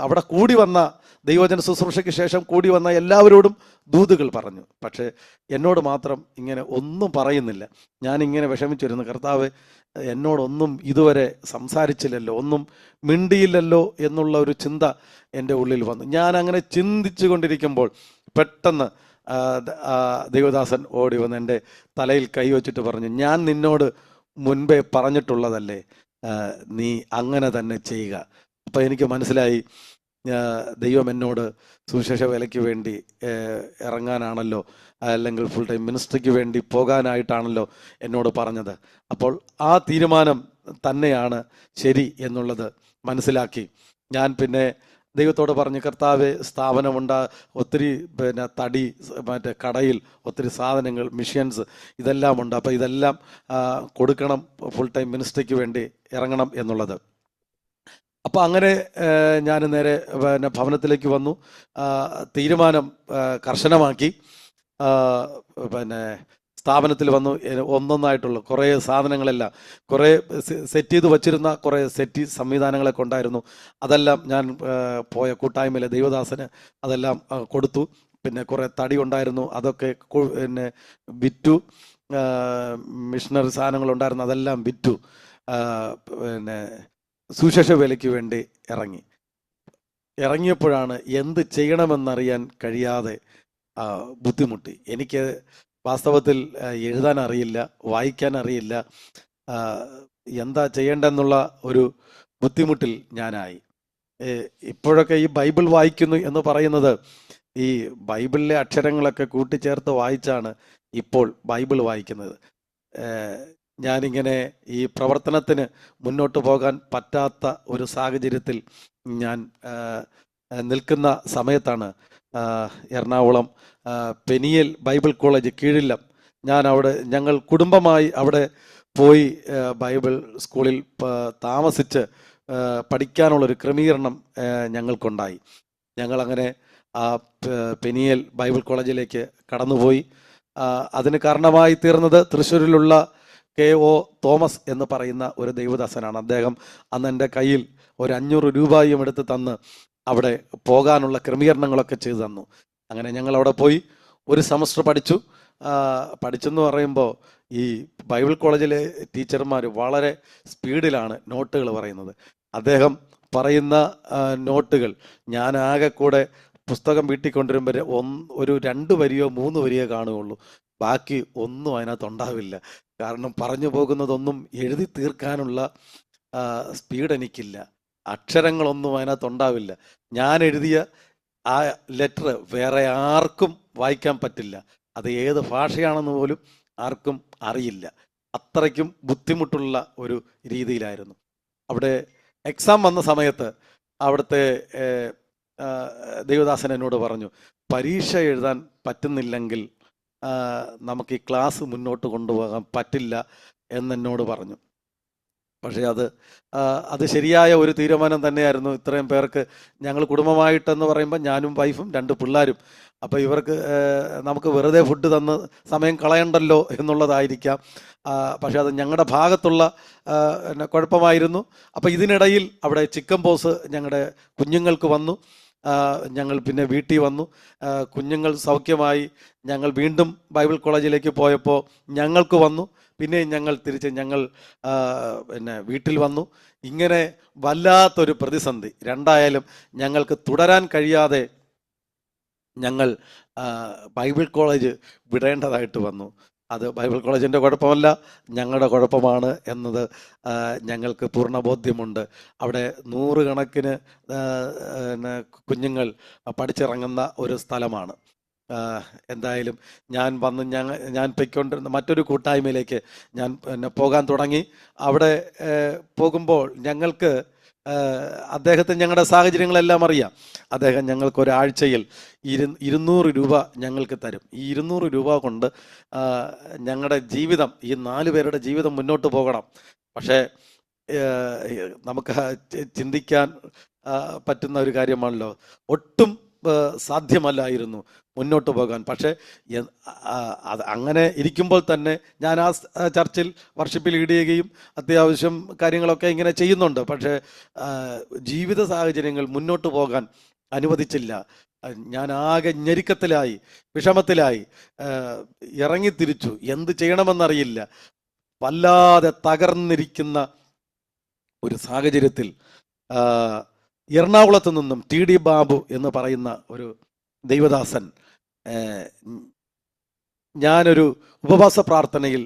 അവിടെ കൂടി വന്ന ദൈവജന ശുശ്രൂഷയ്ക്ക് ശേഷം കൂടി വന്ന എല്ലാവരോടും ദൂതുകൾ പറഞ്ഞു. പക്ഷേ എന്നോട് മാത്രം ഇങ്ങനെ ഒന്നും പറയുന്നില്ല. ഞാനിങ്ങനെ വിഷമിച്ചിരുന്നു, കർത്താവ് എന്നോടൊന്നും ഇതുവരെ സംസാരിച്ചില്ലല്ലോ, ഒന്നും മിണ്ടിയില്ലല്ലോ എന്നുള്ള ഒരു ചിന്ത എൻ്റെ ഉള്ളിൽ വന്നു. ഞാൻ അങ്ങനെ ചിന്തിച്ചു കൊണ്ടിരിക്കുമ്പോൾ പെട്ടെന്ന് ദൈവദാസൻ ഓടി വന്ന് എൻ്റെ തലയിൽ കൈവച്ചിട്ട് പറഞ്ഞു, ഞാൻ നിന്നോട് മുൻപേ പറഞ്ഞിട്ടുള്ളതല്ലേ, നീ അങ്ങനെ തന്നെ ചെയ്യുക. അപ്പം എനിക്ക് മനസ്സിലായി, ദൈവം എന്നോട് സുവിശേഷ വേലയ്ക്ക് വേണ്ടി ഇറങ്ങാനാണല്ലോ, അല്ലെങ്കിൽ ഫുൾ ടൈം മിനിസ്ട്രിക്ക് വേണ്ടി പോകാനായിട്ടാണല്ലോ എന്നോട് പറഞ്ഞത്. അപ്പോൾ ആ തീരുമാനം തന്നെയാണ് ശരി എന്നുള്ളത് മനസ്സിലാക്കി ഞാൻ പിന്നെ ദൈവത്തോട് പറഞ്ഞു, കർത്താവെ സ്ഥാപനമുണ്ട്, ഒത്തിരി തടി മറ്റേ കടയിൽ ഒത്തിരി സാധനങ്ങൾ മിഷ്യൻസ് ഇതെല്ലാം ഉണ്ട്, അപ്പോൾ ഇതെല്ലാം കൊടുക്കണം, ഫുൾ ടൈം മിനിസ്ട്രിക്ക് വേണ്ടി ഇറങ്ങണം എന്നുള്ളത്. അപ്പോൾ അങ്ങനെ ഞാൻ നേരെ ഭവനത്തിലേക്ക് വന്നു. തീരുമാനം കർശനമാക്കി. സ്ഥാപനത്തിൽ വന്നു. ഒന്നൊന്നായിട്ടുള്ള കുറേ സാധനങ്ങളെല്ലാം കുറേ സെറ്റ് ചെയ്ത് വച്ചിരുന്ന കുറേ സെറ്റ് സംവിധാനങ്ങളൊക്കെ ഉണ്ടായിരുന്നു. അതെല്ലാം ഞാൻ പോയ കൂട്ടായ്മയിലെ ദൈവദാസന് അതെല്ലാം കൊടുത്തു. പിന്നെ കുറേ തടി ഉണ്ടായിരുന്നു, അതൊക്കെ വിറ്റു. മിഷണറി സാധനങ്ങളുണ്ടായിരുന്നു, അതെല്ലാം വിറ്റു. സുവിശേഷ വേലയ്ക്ക് വേണ്ടി ഇറങ്ങിയപ്പോഴാണ് എന്ത് ചെയ്യണമെന്നറിയാൻ കഴിയാതെ ബുദ്ധിമുട്ടി. എനിക്ക് വാസ്തവത്തിൽ എഴുതാൻ അറിയില്ല, വായിക്കാൻ അറിയില്ല, എന്താ ചെയ്യേണ്ടെന്നുള്ള ഒരു ബുദ്ധിമുട്ടിൽ ഞാനായി. ഇപ്പോഴൊക്കെ ഈ ബൈബിൾ വായിക്കുന്നു എന്ന് പറയുന്നത് ഈ ബൈബിളിലെ അക്ഷരങ്ങളൊക്കെ കൂട്ടിച്ചേർത്ത് വായിച്ചാണ് ഇപ്പോൾ ബൈബിൾ വായിക്കുന്നത്. ഞാനിങ്ങനെ ഈ പ്രവർത്തനത്തിന് മുന്നോട്ട് പോകാൻ പറ്റാത്ത ഒരു സാഹചര്യത്തിൽ ഞാൻ നിൽക്കുന്ന സമയത്താണ് എറണാകുളം പെനിയൽ ബൈബിൾ കോളേജ് കീഴിലം, ഞങ്ങൾ കുടുംബമായി അവിടെ പോയി ബൈബിൾ സ്കൂളിൽ താമസിച്ച് പഠിക്കാനുള്ളൊരു ക്രമീകരണം ഞങ്ങൾക്കുണ്ടായി. ഞങ്ങളങ്ങനെ ആ പെനിയൽ ബൈബിൾ കോളേജിലേക്ക് കടന്നുപോയി. അതിന് കാരണമായി തീർന്നത് തൃശ്ശൂരിലുള്ള K.O. തോമസ് എന്ന് പറയുന്ന ഒരു ദൈവദാസനാണ്. അദ്ദേഹം അന്ന് എൻ്റെ കയ്യിൽ ഒരു 500 രൂപയും എടുത്ത് തന്ന് അവിടെ പോകാനുള്ള ക്രമീകരണങ്ങളൊക്കെ ചെയ്തു തന്നു. അങ്ങനെ ഞങ്ങൾ അവിടെ പോയി ഒരു സെമസ്റ്റർ പഠിച്ചെന്ന് പറയുമ്പോൾ ഈ ബൈബിൾ കോളേജിലെ ടീച്ചർമാർ വളരെ സ്പീഡിലാണ് നോട്ടുകൾ പറയുന്നത്. അദ്ദേഹം പറയുന്ന നോട്ടുകൾ ഞാൻ ആകെ കൂടെ പുസ്തകം വീട്ടിൽ കൊണ്ടുവരുമ്പോൾ ഒരു 2 വരിയോ 3 വരിയോ കാണുകയുള്ളൂ, ബാക്കി ഒന്നും അതിനകത്തുണ്ടാവില്ല. കാരണം പറഞ്ഞു പോകുന്നതൊന്നും എഴുതി തീർക്കാനുള്ള സ്പീഡ് എനിക്കില്ല, അക്ഷരങ്ങളൊന്നും അതിനകത്തുണ്ടാവില്ല. ഞാൻ എഴുതിയ ആ ലെറ്റർ വേറെ ആർക്കും വായിക്കാൻ പറ്റില്ല, അത് ഏത് ഭാഷയാണെന്ന് പോലും ആർക്കും അറിയില്ല. അത്രയ്ക്കും ബുദ്ധിമുട്ടുള്ള ഒരു രീതിയിലായിരുന്നു. അവിടെ എക്സാം വന്ന സമയത്ത് അവിടുത്തെ ദൈവദാസൻ എന്നോട് പറഞ്ഞു, പരീക്ഷ എഴുതാൻ പറ്റുന്നില്ലെങ്കിൽ നമുക്ക് ഈ ക്ലാസ് മുന്നോട്ട് കൊണ്ടുപോകാൻ പറ്റില്ല എന്നെന്നോട് പറഞ്ഞു. പക്ഷേ അത് ശരിയായ ഒരു തീരുമാനം തന്നെയായിരുന്നു. ഇത്രയും പേർക്ക് ഞങ്ങൾ കുടുംബമായിട്ടെന്ന് പറയുമ്പോൾ ഞാനും വൈഫും 2 പിള്ളേരും. അപ്പോൾ ഇവർക്ക് നമുക്ക് വെറുതെ ഫുഡ് തന്ന് സമയം കളയണ്ടല്ലോ എന്നുള്ളതായിരിക്കാം. പക്ഷേ അത് ഞങ്ങളുടെ ഭാഗത്തുള്ള കുഴപ്പമായിരുന്നു. അപ്പോൾ ഇതിനിടയിൽ അവിടെ ചിക്കൻ പോക്സ് ഞങ്ങളുടെ കുഞ്ഞുങ്ങൾക്ക് വന്നു. ഞങ്ങൾ പിന്നെ വീട്ടിൽ വന്നു. കുഞ്ഞുങ്ങൾ സൗഖ്യമായി. ഞങ്ങൾ വീണ്ടും ബൈബിൾ കോളേജിലേക്ക് പോയപ്പോൾ ഞങ്ങൾക്ക് വന്നു. പിന്നെ ഞങ്ങൾ പിന്നെ വീട്ടിൽ വന്നു. ഇങ്ങനെ വല്ലാത്തൊരു പ്രതിസന്ധി. രണ്ടായാലും ഞങ്ങൾക്ക് തുടരാൻ കഴിയാതെ ഞങ്ങൾ ബൈബിൾ കോളേജ് വിടേണ്ടതായിട്ട് വന്നു. അത് ബൈബിൾ കോളേജിൻ്റെ കുഴപ്പമല്ല, ഞങ്ങളുടെ കുഴപ്പമാണ് എന്നത് ഞങ്ങൾക്ക് പൂർണ്ണ ബോധ്യമുണ്ട്. അവിടെ 100 കണക്കിന് കുഞ്ഞുങ്ങൾ പഠിച്ചിറങ്ങുന്ന ഒരു സ്ഥലമാണ്. എന്തായാലും ഞാൻ പൊയ്ക്കൊണ്ടിരുന്ന മറ്റൊരു കൂട്ടായ്മയിലേക്ക് ഞാൻ പോകാൻ തുടങ്ങി. അവിടെ പോകുമ്പോൾ ഞങ്ങൾക്ക് അദ്ദേഹത്തിന് ഞങ്ങളുടെ സാഹചര്യങ്ങളെല്ലാം അറിയാം. അദ്ദേഹം ഞങ്ങൾക്ക് ഒരാഴ്ചയിൽ 200 രൂപ ഞങ്ങൾക്ക് തരും. ഈ 200 രൂപ കൊണ്ട് ഞങ്ങളുടെ ജീവിതം, ഈ 4 പേരുടെ ജീവിതം മുന്നോട്ട് പോകണം. പക്ഷേ നമുക്ക് ചിന്തിക്കാൻ പറ്റുന്ന ഒരു കാര്യമാണല്ലോ, ഒട്ടും സാധ്യമല്ലായിരുന്നു മുന്നോട്ട് പോകാൻ. പക്ഷേ അത് അങ്ങനെ ഇരിക്കുമ്പോൾ തന്നെ ഞാൻ ആ ചർച്ചിൽ വർഷിപ്പിൽ ലീഡ് ചെയ്യുകയും അത്യാവശ്യം കാര്യങ്ങളൊക്കെ ഇങ്ങനെ ചെയ്യുന്നുണ്ട്. പക്ഷേ ജീവിത സാഹചര്യങ്ങൾ മുന്നോട്ട് പോകാൻ അനുവദിച്ചില്ല. ഞാൻ ആകെ ഞെരുക്കത്തിലായി, വിഷമത്തിലായി, ഇറങ്ങിത്തിരിച്ചു. എന്ത് ചെയ്യണമെന്നറിയില്ല. വല്ലാതെ തകർന്നിരിക്കുന്ന ഒരു സാഹചര്യത്തിൽ എറണാകുളത്ത് നിന്നും TD ബാബു എന്ന് പറയുന്ന ഒരു ദൈവദാസൻ, ഞാനൊരു ഉപവാസ പ്രാർത്ഥനയിൽ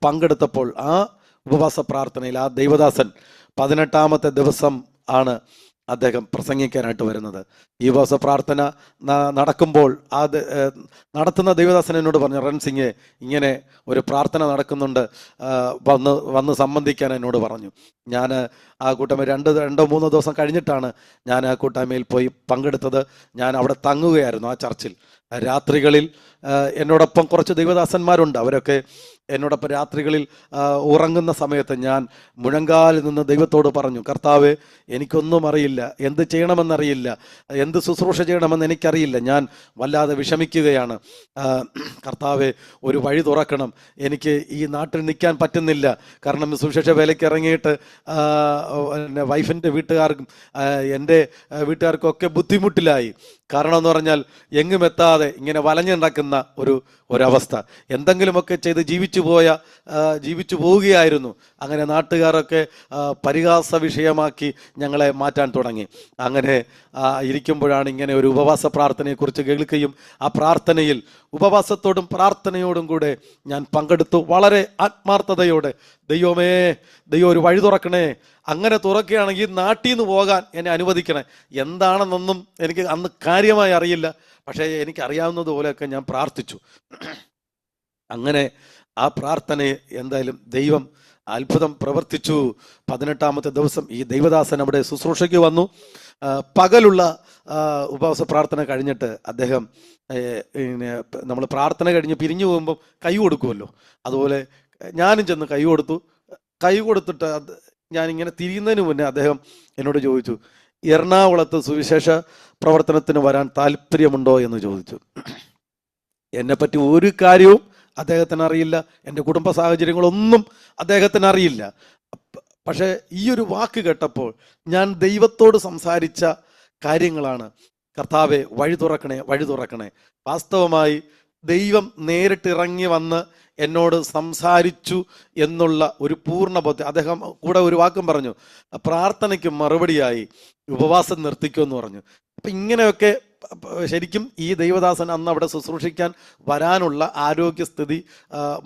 പങ്കെടുത്തപ്പോൾ ആ ഉപവാസ പ്രാർത്ഥനയിൽ ആ ദൈവദാസൻ 18ാമത്തെ ദിവസം ആണ് അദ്ദേഹം പ്രസംഗിക്കാനായിട്ട് വരുന്നത്. ഈ ഉപവാസ പ്രാർത്ഥന നടക്കുമ്പോൾ നടത്തുന്ന ദൈവദാസൻ എന്നോട് പറഞ്ഞു, റൺസിംഗ് ഇങ്ങനെ ഒരു പ്രാർത്ഥന നടക്കുന്നുണ്ട്, വന്ന് സംബന്ധിക്കാൻ എന്നോട് പറഞ്ഞു. ഞാൻ ആ കൂട്ടായ്മ 2-3 ദിവസം കഴിഞ്ഞിട്ടാണ് ഞാൻ ആ കൂട്ടായ്മയിൽ പോയി പങ്കെടുത്തത്. ഞാൻ അവിടെ തങ്ങുകയായിരുന്നു ആ ചർച്ചിൽ. രാത്രികളിൽ എന്നോടൊപ്പം കുറച്ച് ദൈവദാസന്മാരുണ്ട്. അവരൊക്കെ എന്നോടൊപ്പം രാത്രികളിൽ ഉറങ്ങുന്ന സമയത്ത് ഞാൻ മുഴങ്കാലിൽ നിന്ന് ദൈവത്തോട് പറഞ്ഞു, കർത്താവേ, എനിക്കൊന്നും അറിയില്ല, എന്ത് ചെയ്യണമെന്നറിയില്ല, എന്ത് ശുശ്രൂഷ ചെയ്യണമെന്ന് എനിക്കറിയില്ല, ഞാൻ വല്ലാതെ വിഷമിക്കുകയാണ്. കർത്താവേ, ഒരു വഴി തുറക്കണം. എനിക്ക് ഈ നാട്ടിൽ നിൽക്കാൻ പറ്റുന്നില്ല. കാരണം സുവിശേഷ വേലയ്ക്ക് ഇറങ്ങിയിട്ട് വൈഫിൻ്റെ വീട്ടുകാർക്കും എൻ്റെ വീട്ടുകാർക്കൊക്കെ ബുദ്ധിമുട്ടിലായി. കാരണം എന്ന് പറഞ്ഞാൽ എങ്ങും എത്താതെ ഇങ്ങനെ വലഞ്ഞു നടക്കുന്ന ഒരവസ്ഥ. എന്തെങ്കിലുമൊക്കെ ചെയ്ത് ജീവിച്ചു പോവുകയായിരുന്നു. അങ്ങനെ നാട്ടുകാരൊക്കെ പരിഹാസ വിഷയമാക്കി ഞങ്ങളെ മാറ്റാൻ തുടങ്ങി. അങ്ങനെ ഇരിക്കുമ്പോഴാണ് ഇങ്ങനെ ഒരു ഉപവാസ പ്രാർത്ഥനയെക്കുറിച്ച് കേൾക്കുകയും ആ പ്രാർത്ഥനയിൽ ഉപവാസത്തോടും പ്രാർത്ഥനയോടും കൂടെ ഞാൻ പങ്കെടുത്തു. വളരെ ആത്മാർത്ഥതയോടെ, ദൈവമേ, ദൈവം ഒരു വഴി തുറക്കണേ, അങ്ങനെ തുറക്കുകയാണെങ്കിൽ നാട്ടിൽ നിന്ന് പോകാൻ എന്നെ അനുവദിക്കണേ. എന്താണെന്നൊന്നും എനിക്ക് അന്ന് കാര്യമായി അറിയില്ല. പക്ഷേ എനിക്കറിയാവുന്നതുപോലെയൊക്കെ ഞാൻ പ്രാർത്ഥിച്ചു. അങ്ങനെ ആ പ്രാർത്ഥനയെ എന്തായാലും ദൈവം അത്ഭുതം പ്രവർത്തിച്ചു. 18ാമത്തെ ദിവസം ഈ ദൈവദാസൻ അവിടെ ശുശ്രൂഷയ്ക്ക് വന്നു. പകലുള്ള ഉപവാസ പ്രാർത്ഥന കഴിഞ്ഞിട്ട് അദ്ദേഹം നമ്മൾ പ്രാർത്ഥന കഴിഞ്ഞ് പിരിഞ്ഞു പോകുമ്പോൾ കൈ കൊടുക്കുമല്ലോ, അതുപോലെ ഞാനും ചെന്ന് കൈ കൊടുത്തു. കൈ കൊടുത്തിട്ട് ഞാനിങ്ങനെ തിരിയുന്നതിന് മുന്നേ അദ്ദേഹം എന്നോട് ചോദിച്ചു, എറണാകുളത്ത് സുവിശേഷ പ്രവർത്തനത്തിന് വരാൻ താല്പര്യമുണ്ടോ എന്ന് ചോദിച്ചു. എന്നെപ്പറ്റി ഒരു കാര്യവും അദ്ദേഹത്തിന് അറിയില്ല, എൻ്റെ കുടുംബ സാഹചര്യങ്ങളൊന്നും അദ്ദേഹത്തിന് അറിയില്ല. പക്ഷേ ഈ ഒരു വാക്ക് കേട്ടപ്പോൾ ഞാൻ ദൈവത്തോട് സംസാരിച്ച കാര്യങ്ങളാണ്, കർത്താവെ, വഴി തുറക്കണേ, വഴി തുറക്കണേ. വാസ്തവമായി ദൈവം നേരിട്ടിറങ്ങി വന്ന് എന്നോട് സംസാരിച്ചു എന്നുള്ള ഒരു പൂർണ്ണ ബോധ്യം. അദ്ദേഹം കൂടെ ഒരു വാക്കും പറഞ്ഞു, പ്രാർത്ഥനയ്ക്ക് മറുപടിയായി ഉപവാസം നിർത്തിക്കുമെന്ന് പറഞ്ഞു. അപ്പം ഇങ്ങനെയൊക്കെ ശരിക്കും ഈ ദൈവദാസൻ അന്ന് അവിടെ ശുശ്രൂഷിക്കാൻ വരാനുള്ള ആരോഗ്യസ്ഥിതി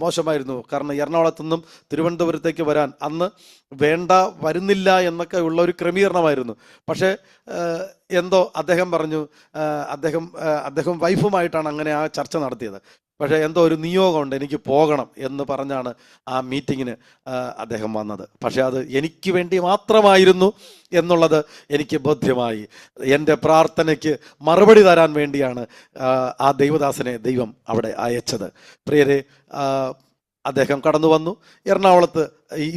മോശമായിരുന്നു. കാരണം എറണാകുളത്തു നിന്നും തിരുവനന്തപുരത്തേക്ക് വരാൻ അന്ന് വരുന്നില്ല എന്നൊക്കെ ഉള്ള ഒരു ക്രമീകരണമായിരുന്നു. പക്ഷേ എന്തോ അദ്ദേഹം പറഞ്ഞു, അദ്ദേഹം വൈഫുമായിട്ടാണ് അങ്ങനെ ആ ചർച്ച നടത്തിയത്. പക്ഷേ എന്തോ ഒരു നിയോഗമുണ്ട്, എനിക്ക് പോകണം എന്ന് പറഞ്ഞാണ് ആ മീറ്റിങ്ങിന് അദ്ദേഹം വന്നത്. പക്ഷെ അത് എനിക്ക് വേണ്ടി മാത്രമായിരുന്നു എന്നുള്ളത് എനിക്ക് ബോധ്യമായി. എൻ്റെ പ്രാർത്ഥനയ്ക്ക് മറുപടി തരാൻ വേണ്ടിയാണ് ആ ദൈവദാസനെ ദൈവം അവിടെ അയച്ചത്. പ്രിയരെ, അദ്ദേഹം കടന്നു വന്നു. എറണാകുളത്ത്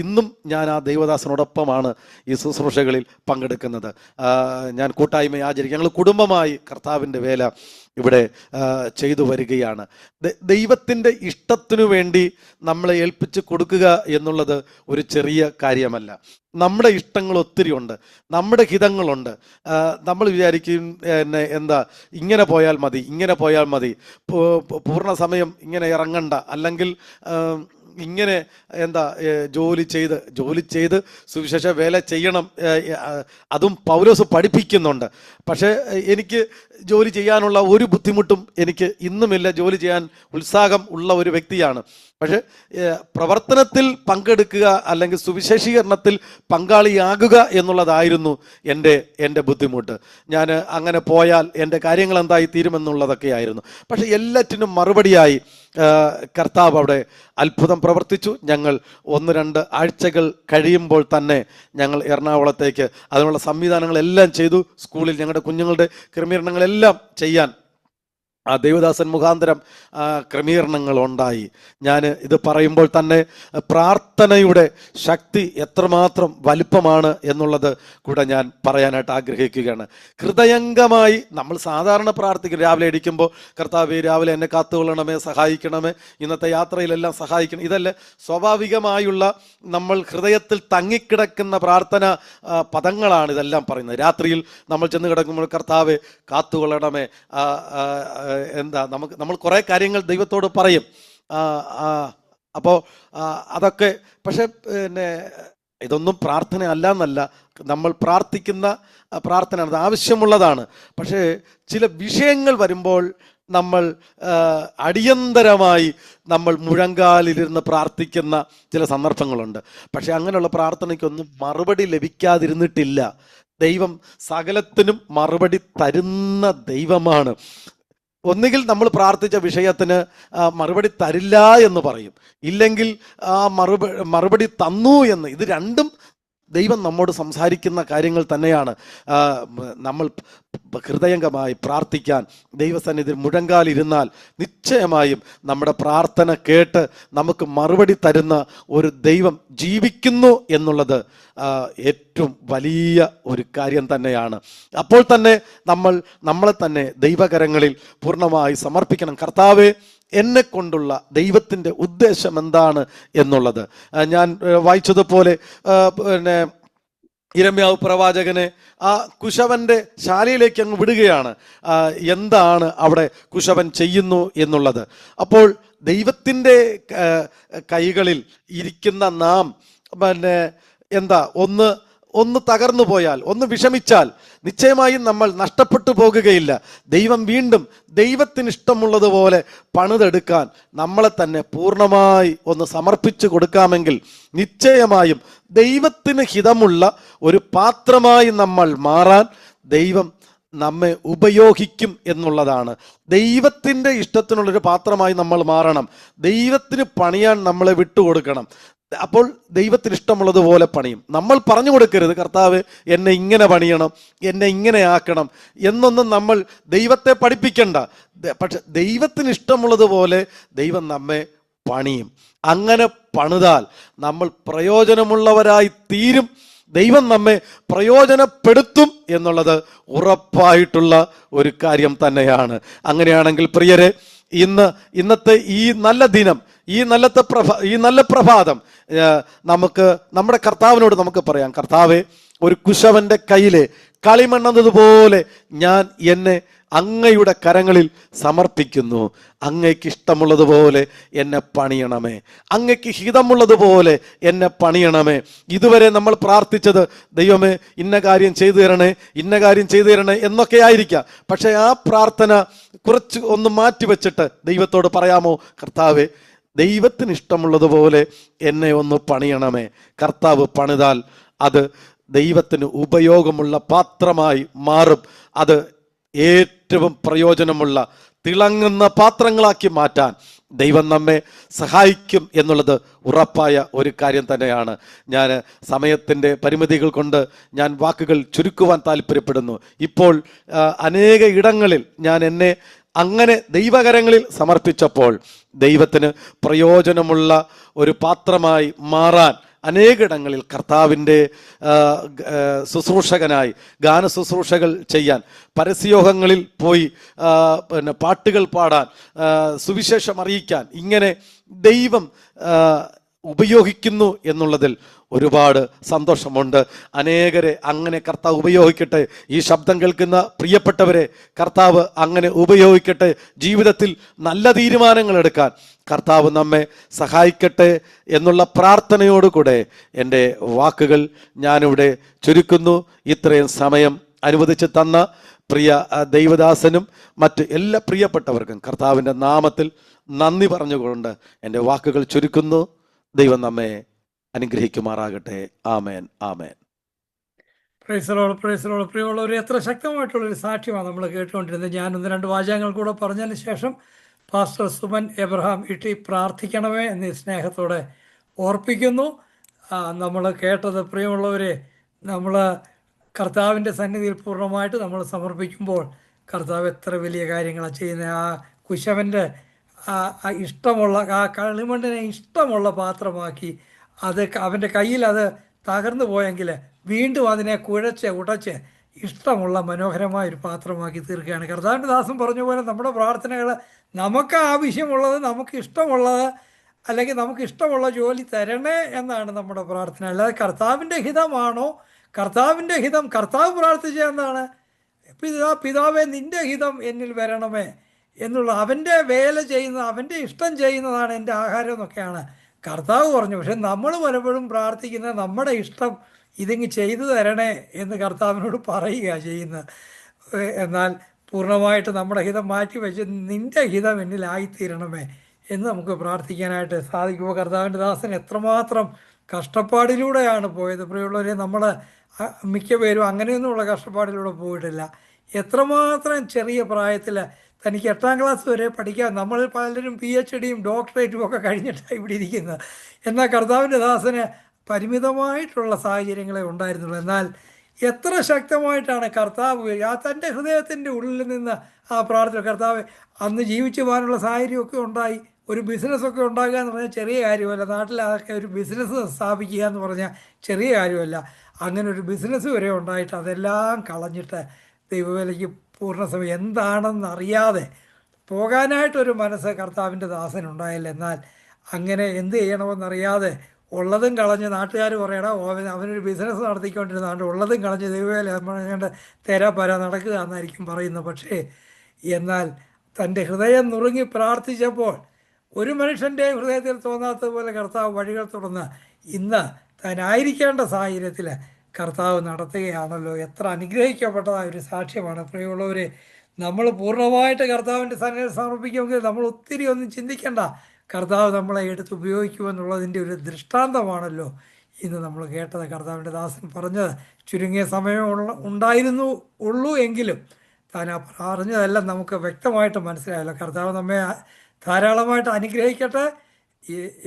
ഇന്നും ഞാൻ ആ ദൈവദാസനോടൊപ്പമാണ് ഈ ശുശ്രൂഷകളിൽ പങ്കെടുക്കുന്നത്. ഞാൻ കൂട്ടായ്മ ആചരിക്കും. ഞങ്ങൾ കുടുംബമായി കർത്താവിൻ്റെ വേല ഇവിടെ ചെയ്തു വരികയാണ്. ദൈവത്തിൻ്റെ ഇഷ്ടത്തിനു വേണ്ടി നമ്മളെ ഏൽപ്പിച്ച് കൊടുക്കുക എന്നുള്ളത് ഒരു ചെറിയ കാര്യമല്ല. നമ്മുടെ ഇഷ്ടങ്ങൾ ഒത്തിരി ഉണ്ട്, നമ്മുടെ ഹിതങ്ങളുണ്ട്. നമ്മൾ വിചാരിക്കും എന്താ ഇങ്ങനെ പോയാൽ മതി, ഇങ്ങനെ പോയാൽ മതി, പൂർണ്ണ സമയം ഇങ്ങനെ ഇറങ്ങണ്ട, അല്ലെങ്കിൽ ഇങ്ങനെ എന്താ ജോലി ചെയ്ത് സുവിശേഷ വേല ചെയ്യണം. അതും പൗലോസ് പഠിപ്പിക്കുന്നുണ്ട്. പക്ഷേ എനിക്ക് ജോലി ചെയ്യാനുള്ള ഒരു ബുദ്ധിമുട്ടും എനിക്ക് ഇന്നുമില്ല. ജോലി ചെയ്യാൻ ഉത്സാഹം ഉള്ള ഒരു വ്യക്തിയാണ്. പക്ഷെ പ്രവർത്തനത്തിൽ അല്ലെങ്കിൽ സുവിശേഷീകരണത്തിൽ പങ്കാളിയാകുക എന്നുള്ളതായിരുന്നു എൻ്റെ ബുദ്ധിമുട്ട്. ഞാൻ അങ്ങനെ പോയാൽ എൻ്റെ കാര്യങ്ങൾ എന്തായി തീരുമെന്നുള്ളതൊക്കെ ആയിരുന്നു. പക്ഷെ എല്ലാറ്റിനും മറുപടിയായി കർത്താവ് അവിടെ അത്ഭുതം പ്രവർത്തിച്ചു. ഞങ്ങൾ 1-2 ആഴ്ചകൾ കഴിയുമ്പോൾ തന്നെ ഞങ്ങൾ എറണാകുളത്തേക്ക് അതിനുള്ള സംവിധാനങ്ങളെല്ലാം ചെയ്തു. സ്കൂളിൽ ഞങ്ങളുടെ കുഞ്ഞുങ്ങളുടെ ക്രമീകരണങ്ങളെല്ലാം ചെയ്യാൻ ആ ദൈവദാസൻ മുഖാന്തരം ക്രമീകരണങ്ങൾ ഉണ്ടായി. ഞാൻ ഇത് പറയുമ്പോൾ തന്നെ പ്രാർത്ഥനയുടെ ശക്തി എത്രമാത്രം വലിപ്പമാണ് എന്നുള്ളത് കൂടെ ഞാൻ പറയാനായിട്ട് ആഗ്രഹിക്കുകയാണ്. ഹൃദയംഗമായി നമ്മൾ സാധാരണ പ്രാർത്ഥിക്കും. രാവിലെ എണീക്കുമ്പോൾ കർത്താവേ രാവിലെ എന്നെ കാത്തുകൊള്ളണമേ, സഹായിക്കണമേ, ഇന്നത്തെ യാത്രയിലെല്ലാം സഹായിക്കണം. ഇതല്ല സ്വാഭാവികമായുള്ള നമ്മൾ ഹൃദയത്തിൽ തങ്ങിക്കിടക്കുന്ന പ്രാർത്ഥന പദങ്ങളാണ് ഇതെല്ലാം പറയുന്നത്. രാത്രിയിൽ നമ്മൾ ചെന്ന് കിടക്കുമ്പോൾ കർത്താവേ കാത്തുകൊള്ളണമേ, നമ്മൾ കുറെ കാര്യങ്ങൾ ദൈവത്തോട് പറയും. അപ്പോൾ അതൊക്കെ പക്ഷെ ഇതൊന്നും പ്രാർത്ഥന അല്ല എന്നല്ല, നമ്മൾ പ്രാർത്ഥിക്കുന്ന പ്രാർത്ഥന അത് ആവശ്യമുള്ളതാണ്. പക്ഷേ ചില വിഷയങ്ങൾ വരുമ്പോൾ നമ്മൾ അടിയന്തരമായി നമ്മൾ മുഴങ്കാലിലിരുന്ന് പ്രാർത്ഥിക്കുന്ന ചില സന്ദർഭങ്ങളുണ്ട്. പക്ഷെ അങ്ങനെയുള്ള പ്രാർത്ഥനയ്ക്കൊന്നും മറുപടി ലഭിക്കാതിരുന്നിട്ടില്ല. ദൈവം സകലത്തിനും മറുപടി തരുന്ന ദൈവമാണ്. ഒന്നുകിൽ നമ്മൾ പ്രാർത്ഥിച്ച വിഷയത്തിന് മറുപടി തരില്ല എന്ന് പറയും, ഇല്ലെങ്കിൽ ആ മറുപടി തന്നു എന്ന്. ഇത് രണ്ടും ദൈവം നമ്മോട് സംസാരിക്കുന്ന കാര്യങ്ങൾ തന്നെയാണ്. നമ്മൾ ഹൃദയംഗമായി പ്രാർത്ഥിക്കാൻ ദൈവസന്നിധിയിൽ മുഴങ്കാലിരുന്നാൽ നിശ്ചയമായും നമ്മുടെ പ്രാർത്ഥന കേട്ട് നമുക്ക് മറുപടി തരുന്ന ഒരു ദൈവം ജീവിക്കുന്നു എന്നുള്ളത് ഏറ്റവും വലിയ ഒരു കാര്യം തന്നെയാണ്. അപ്പോൾ തന്നെ നമ്മളെ തന്നെ ദൈവകരങ്ങളിൽ പൂർണ്ണമായി സമർപ്പിക്കണം. കർത്താവേ, എന്നെ കൊണ്ടുള്ള ദൈവത്തിൻ്റെ ഉദ്ദേശം എന്താണ് എന്നുള്ളത്. ഞാൻ വായിച്ചതുപോലെ യിരെമ്യാവ് പ്രവാചകനെ ആ കുശവന്റെ ശാലയിലേക്ക് അങ്ങ് വിടുകയാണ്. എന്താണ് അവിടെ കുശവൻ ചെയ്യുന്നു എന്നുള്ളത്. അപ്പോൾ ദൈവത്തിൻ്റെ കൈകളിൽ ഇരിക്കുന്ന നാം ഒന്ന് തകർന്നു പോയാൽ, ഒന്ന് വിഷമിച്ചാൽ നിശ്ചയമായും നമ്മൾ നഷ്ടപ്പെട്ടു പോകുകയില്ല. ദൈവം വീണ്ടും ദൈവത്തിന് ഇഷ്ടമുള്ളതുപോലെ പണിതെടുക്കാൻ നമ്മളെ തന്നെ പൂർണ്ണമായി ഒന്ന് സമർപ്പിച്ചു കൊടുക്കാമെങ്കിൽ നിശ്ചയമായും ദൈവത്തിന് ഹിതമുള്ള ഒരു പാത്രമായി നമ്മൾ മാറാൻ ദൈവം നമ്മെ ഉപയോഗിക്കും എന്നുള്ളതാണ്. ദൈവത്തിൻ്റെ ഇഷ്ടത്തിനുള്ളൊരു പാത്രമായി നമ്മൾ മാറണം. ദൈവത്തിന് പണിയാൻ നമ്മളെ വിട്ടുകൊടുക്കണം. അപ്പോൾ ദൈവത്തിന് ഇഷ്ടമുള്ളതുപോലെ പണിയും. നമ്മൾ പറഞ്ഞു കൊടുക്കരുത്, കർത്താവ് എന്നെ ഇങ്ങനെ പണിയണം, എന്നെ ഇങ്ങനെ ആക്കണം എന്നൊന്നും നമ്മൾ ദൈവത്തെ പഠിപ്പിക്കണ്ട. പക്ഷെ ദൈവത്തിന് ഇഷ്ടമുള്ളതുപോലെ ദൈവം നമ്മെ പണിയും. അങ്ങനെ പണിതാൽ നമ്മൾ പ്രയോജനമുള്ളവരായി തീരും. ദൈവം നമ്മെ പ്രയോജനപ്പെടുത്തും എന്നുള്ളത് ഉറപ്പായിട്ടുള്ള ഒരു കാര്യം തന്നെയാണ്. അങ്ങനെയാണെങ്കിൽ പ്രിയരെ, ഇന്നത്തെ ഈ നല്ല ദിനം, ഈ നല്ല പ്രഭാതം നമുക്ക് നമ്മുടെ കർത്താവിനോട് നമുക്ക് പറയാം, കർത്താവേ, ഒരു കുശവന്റെ കയ്യിലെ കളിമണ്ണതുപോലെ ഞാൻ എന്നെ അങ്ങയുടെ കരങ്ങളിൽ സമർപ്പിക്കുന്നു. അങ്ങയ്ക്ക് ഇഷ്ടമുള്ളതുപോലെ എന്നെ പണിയണമേ, അങ്ങയ്ക്ക് ഹിതമുള്ളതുപോലെ എന്നെ പണിയണമേ. ഇതുവരെ നമ്മൾ പ്രാർത്ഥിച്ചത് ദൈവമേ ഇന്ന കാര്യം ചെയ്തു തരണേ, ഇന്ന കാര്യം ചെയ്തു തരണേ എന്നൊക്കെ ആയിരിക്കാം. പക്ഷെ ആ പ്രാർത്ഥന കുറച്ച് ഒന്ന് മാറ്റിവെച്ചിട്ട് ദൈവത്തോട് പറയാമോ, കർത്താവേ, ദൈവത്തിന് ഇഷ്ടമുള്ളതുപോലെ എന്നെ ഒന്ന് പണിയണമേ. കർത്താവ് പണിതാൽ അത് ദൈവത്തിന് ഉപയോഗമുള്ള പാത്രമായി മാറും. അത് ഏറ്റവും പ്രയോജനമുള്ള തിളങ്ങുന്ന പാത്രങ്ങളാക്കി മാറ്റാൻ ദൈവം നമ്മെ സഹായിക്കും എന്നുള്ളത് ഉറപ്പായ ഒരു കാര്യം തന്നെയാണ്. ഞാൻ സമയത്തിൻ്റെ പരിമിതികൾ കൊണ്ട് ഞാൻ വാക്കുകൾ ചുരുക്കുവാൻ താല്പര്യപ്പെടുന്നു. ഇപ്പോൾ അനേക ഇടങ്ങളിൽ ഞാൻ എന്നെ അങ്ങനെ ദൈവകരങ്ങളിൽ സമർപ്പിച്ചപ്പോൾ ദൈവത്തിന് പ്രയോജനമുള്ള ഒരു പാത്രമായി മാറാൻ അനേകിടങ്ങളിൽ കർത്താവിൻ്റെ ശുശ്രൂഷകനായി ഗാന ശുശ്രൂഷകൾ ചെയ്യാൻ, പരസ്യയോഗങ്ങളിൽ പോയി പിന്നെ പാട്ടുകൾ പാടാൻ, സുവിശേഷം അറിയിക്കാൻ, ഇങ്ങനെ ദൈവം ഉപയോഗിക്കുന്നു എന്നുള്ളതിൽ ഒരുപാട് സന്തോഷമുണ്ട്. അനേകരെ അങ്ങനെ കർത്താവ് ഉപയോഗിക്കട്ടെ. ഈ ശബ്ദം കേൾക്കുന്ന പ്രിയപ്പെട്ടവരെ കർത്താവ് അങ്ങനെ ഉപയോഗിക്കട്ടെ. ജീവിതത്തിൽ നല്ല തീരുമാനങ്ങൾ എടുക്കാൻ കർത്താവ് നമ്മെ സഹായിക്കട്ടെ എന്നുള്ള പ്രാർത്ഥനയോടുകൂടെ എൻ്റെ വാക്കുകൾ ഞാനിവിടെ ചുരുക്കുന്നു. ഇത്രയും സമയം അനുവദിച്ച് തന്ന പ്രിയ ദൈവദാസനും മറ്റ് എല്ലാ പ്രിയപ്പെട്ടവർക്കും കർത്താവിൻ്റെ നാമത്തിൽ നന്ദി പറഞ്ഞുകൊണ്ട് എൻ്റെ വാക്കുകൾ ചുരുക്കുന്നു. ദൈവം നമ്മെ അനുഗ്രഹിക്കുമാറാകട്ടെ. ആമേൻ, ആമേൻ. പ്രൈസലോട് പ്രൈസലോട്. പ്രിയമുള്ളവർ, എത്ര ശക്തമായിട്ടുള്ളൊരു സാക്ഷ്യമാണ് നമ്മൾ കേട്ടുകൊണ്ടിരുന്നത്. ഞാൻ 1-2 വാചകങ്ങൾ കൂടെ പറഞ്ഞതിന് ശേഷം പാസ്റ്റർ സുമൻ എബ്രഹാം ഇട്ടി പ്രാർത്ഥിക്കണമേ എന്ന് സ്നേഹത്തോടെ ഓർപ്പിക്കുന്നു. നമ്മൾ കേട്ടത്, പ്രിയമുള്ളവരെ, നമ്മൾ കർത്താവിൻ്റെ സന്നിധിയിൽ പൂർണ്ണമായിട്ട് നമ്മൾ സമർപ്പിക്കുമ്പോൾ കർത്താവ് എത്ര വലിയ കാര്യങ്ങളാണ് ചെയ്യുന്നത്. ആ കുശവൻ്റെ ഇഷ്ടമുള്ള ആ കളിമണ്ണിനെ ഇഷ്ടമുള്ള പാത്രമാക്കി അത് അവൻ്റെ കയ്യിൽ അത് തകർന്നു പോയെങ്കിൽ വീണ്ടും അതിനെ കുഴച്ച് ഉടച്ച് ഇഷ്ടമുള്ള മനോഹരമായൊരു പാത്രമാക്കി തീർക്കുകയാണ്. കർത്താവിൻ്റെ ദാസൻ പറഞ്ഞ പോലെ നമ്മുടെ പ്രാർത്ഥനകൾ നമുക്ക് ആവശ്യമുള്ളത്, നമുക്ക് ഇഷ്ടമുള്ളത്, അല്ലെങ്കിൽ നമുക്ക് ഇഷ്ടമുള്ള ജോലി തരണേ എന്നാണ് നമ്മുടെ പ്രാർത്ഥന. അല്ലാതെ കർത്താവിൻ്റെ ഹിതമാണോ, കർത്താവിൻ്റെ ഹിതം കർത്താവ് പ്രാർത്ഥിച്ച എന്താണ്? പിതാവേ നിൻ്റെ ഹിതം എന്നിൽ വരണമേ എന്നുള്ള അവൻ്റെ വേല ചെയ്യുന്നത്, അവൻ്റെ ഇഷ്ടം ചെയ്യുന്നതാണ് എൻ്റെ ആഹാരം എന്നൊക്കെയാണ് കർത്താവ് പറഞ്ഞു. പക്ഷെ നമ്മൾ പലപ്പോഴും പ്രാർത്ഥിക്കുന്നത് നമ്മുടെ ഇഷ്ടം ഇതിങ്ങ് ചെയ്തു തരണേ എന്ന് കർത്താവിനോട് പറയുക ചെയ്യുന്നത്. എന്നാൽ പൂർണ്ണമായിട്ട് നമ്മുടെ ഹിതം മാറ്റി വെച്ച് നിൻ്റെ ഹിതം എന്നിലായിത്തീരണമേ എന്ന് നമുക്ക് പ്രാർത്ഥിക്കാനായിട്ട് സാധിക്കുമ്പോൾ കർത്താവിൻ്റെ ദാസൻ എത്രമാത്രം കഷ്ടപ്പാടിലൂടെയാണ് പോയത്. പ്രിയമുള്ളവരെ, നമ്മൾ മിക്ക പേരും അങ്ങനെയൊന്നുമുള്ള കഷ്ടപ്പാടിലൂടെ പോയിട്ടില്ല. എത്രമാത്രം ചെറിയ പ്രായത്തിൽ തനിക്ക് 8ാം ക്ലാസ് വരെ പഠിക്കാൻ, നമ്മൾ പലരും PhDയും ഡോക്ടറേറ്റും ഒക്കെ കഴിഞ്ഞിട്ടാണ് ഇവിടെ ഇരിക്കുന്നത്. എന്നാൽ കർത്താവിൻ്റെ ദാസന് പരിമിതമായിട്ടുള്ള സാഹചര്യങ്ങളെ ഉണ്ടായിരുന്നുള്ളൂ. എന്നാൽ എത്ര ശക്തമായിട്ടാണ് കർത്താവ് തൻ്റെ ഹൃദയത്തിൻ്റെ ഉള്ളിൽ നിന്ന് ആ പ്രാർത്ഥന, കർത്താവ് അന്ന് ജീവിച്ചു പോകാനുള്ള സാഹചര്യമൊക്കെ ഉണ്ടായി. ഒരു ബിസിനസ്സൊക്കെ ഉണ്ടാക്കുക എന്ന് പറഞ്ഞാൽ ചെറിയ കാര്യമല്ല. നാട്ടിലൊക്കെ ഒരു ബിസിനസ് സ്ഥാപിക്കുക എന്ന് പറഞ്ഞാൽ ചെറിയ കാര്യമല്ല. അങ്ങനെ ഒരു ബിസിനസ് വരെ ഉണ്ടായിട്ട് അതെല്ലാം കളഞ്ഞിട്ട് ദൈവവേലയ്ക്ക് പൂർണ്ണസമയം എന്താണെന്ന് അറിയാതെ പോകാനായിട്ടൊരു മനസ്സ് കർത്താവിൻ്റെ ദാസനുണ്ടായില്ല. എന്നാൽ അങ്ങനെ എന്ത് ചെയ്യണമെന്നറിയാതെ ഉള്ളതും കളഞ്ഞ് നാട്ടുകാർ പറയണം അവനൊരു ബിസിനസ് നടത്തിക്കൊണ്ടിരുന്നാണ്ട് ഉള്ളതും കളഞ്ഞ് ദൈവവേല പറഞ്ഞുകൊണ്ട് തെരാപ്പര നടക്കുക എന്നായിരിക്കും പറയുന്നത്. പക്ഷേ എന്നാൽ തൻ്റെ ഹൃദയം നുറുങ്ങി പ്രാർത്ഥിച്ചപ്പോൾ ഒരു മനുഷ്യൻ്റെ ഹൃദയത്തിൽ തോന്നാത്തതുപോലെ കർത്താവ് വഴികൾ തുറന്ന് ഇന്ന് താനായിരിക്കേണ്ട സാഹചര്യത്തിൽ കർത്താവ് നടത്തുകയാണല്ലോ. എത്ര അനുഗ്രഹിക്കപ്പെട്ടതായ ഒരു സാക്ഷ്യമാണ്. പ്രിയമുള്ളവരെ, നമ്മൾ പൂർണ്ണമായിട്ട് കർത്താവിൻ്റെ സന്നിധിയിൽ സമർപ്പിക്കുമെങ്കിൽ നമ്മൾ ഒത്തിരി ഒന്നും ചിന്തിക്കേണ്ട. കർത്താവ് നമ്മളെ എടുത്ത് ഉപയോഗിക്കുമെന്നുള്ളതിൻ്റെ ഒരു ദൃഷ്ടാന്തമാണല്ലോ ഇന്ന് നമ്മൾ കേട്ടത്. കർത്താവിൻ്റെ ദാസൻ പറഞ്ഞത് ചുരുങ്ങിയ സമയം ഉള്ളൂ എങ്കിലും താൻ പറഞ്ഞതെല്ലാം നമുക്ക് വ്യക്തമായിട്ട് മനസ്സിലായല്ലോ. കർത്താവ് നമ്മെ ധാരാളമായിട്ട് അനുഗ്രഹിക്കട്ടെ.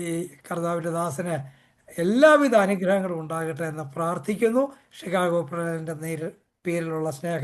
ഈ കർത്താവിൻ്റെ ദാസന് എല്ലാവിധ അനുഗ്രഹങ്ങളും ഉണ്ടാകട്ടെ എന്ന് പ്രാർത്ഥിക്കുന്നു. ഷിക്കാഗോ പ്രേരണൻ്റെ പേരിലുള്ള സ്നേഹം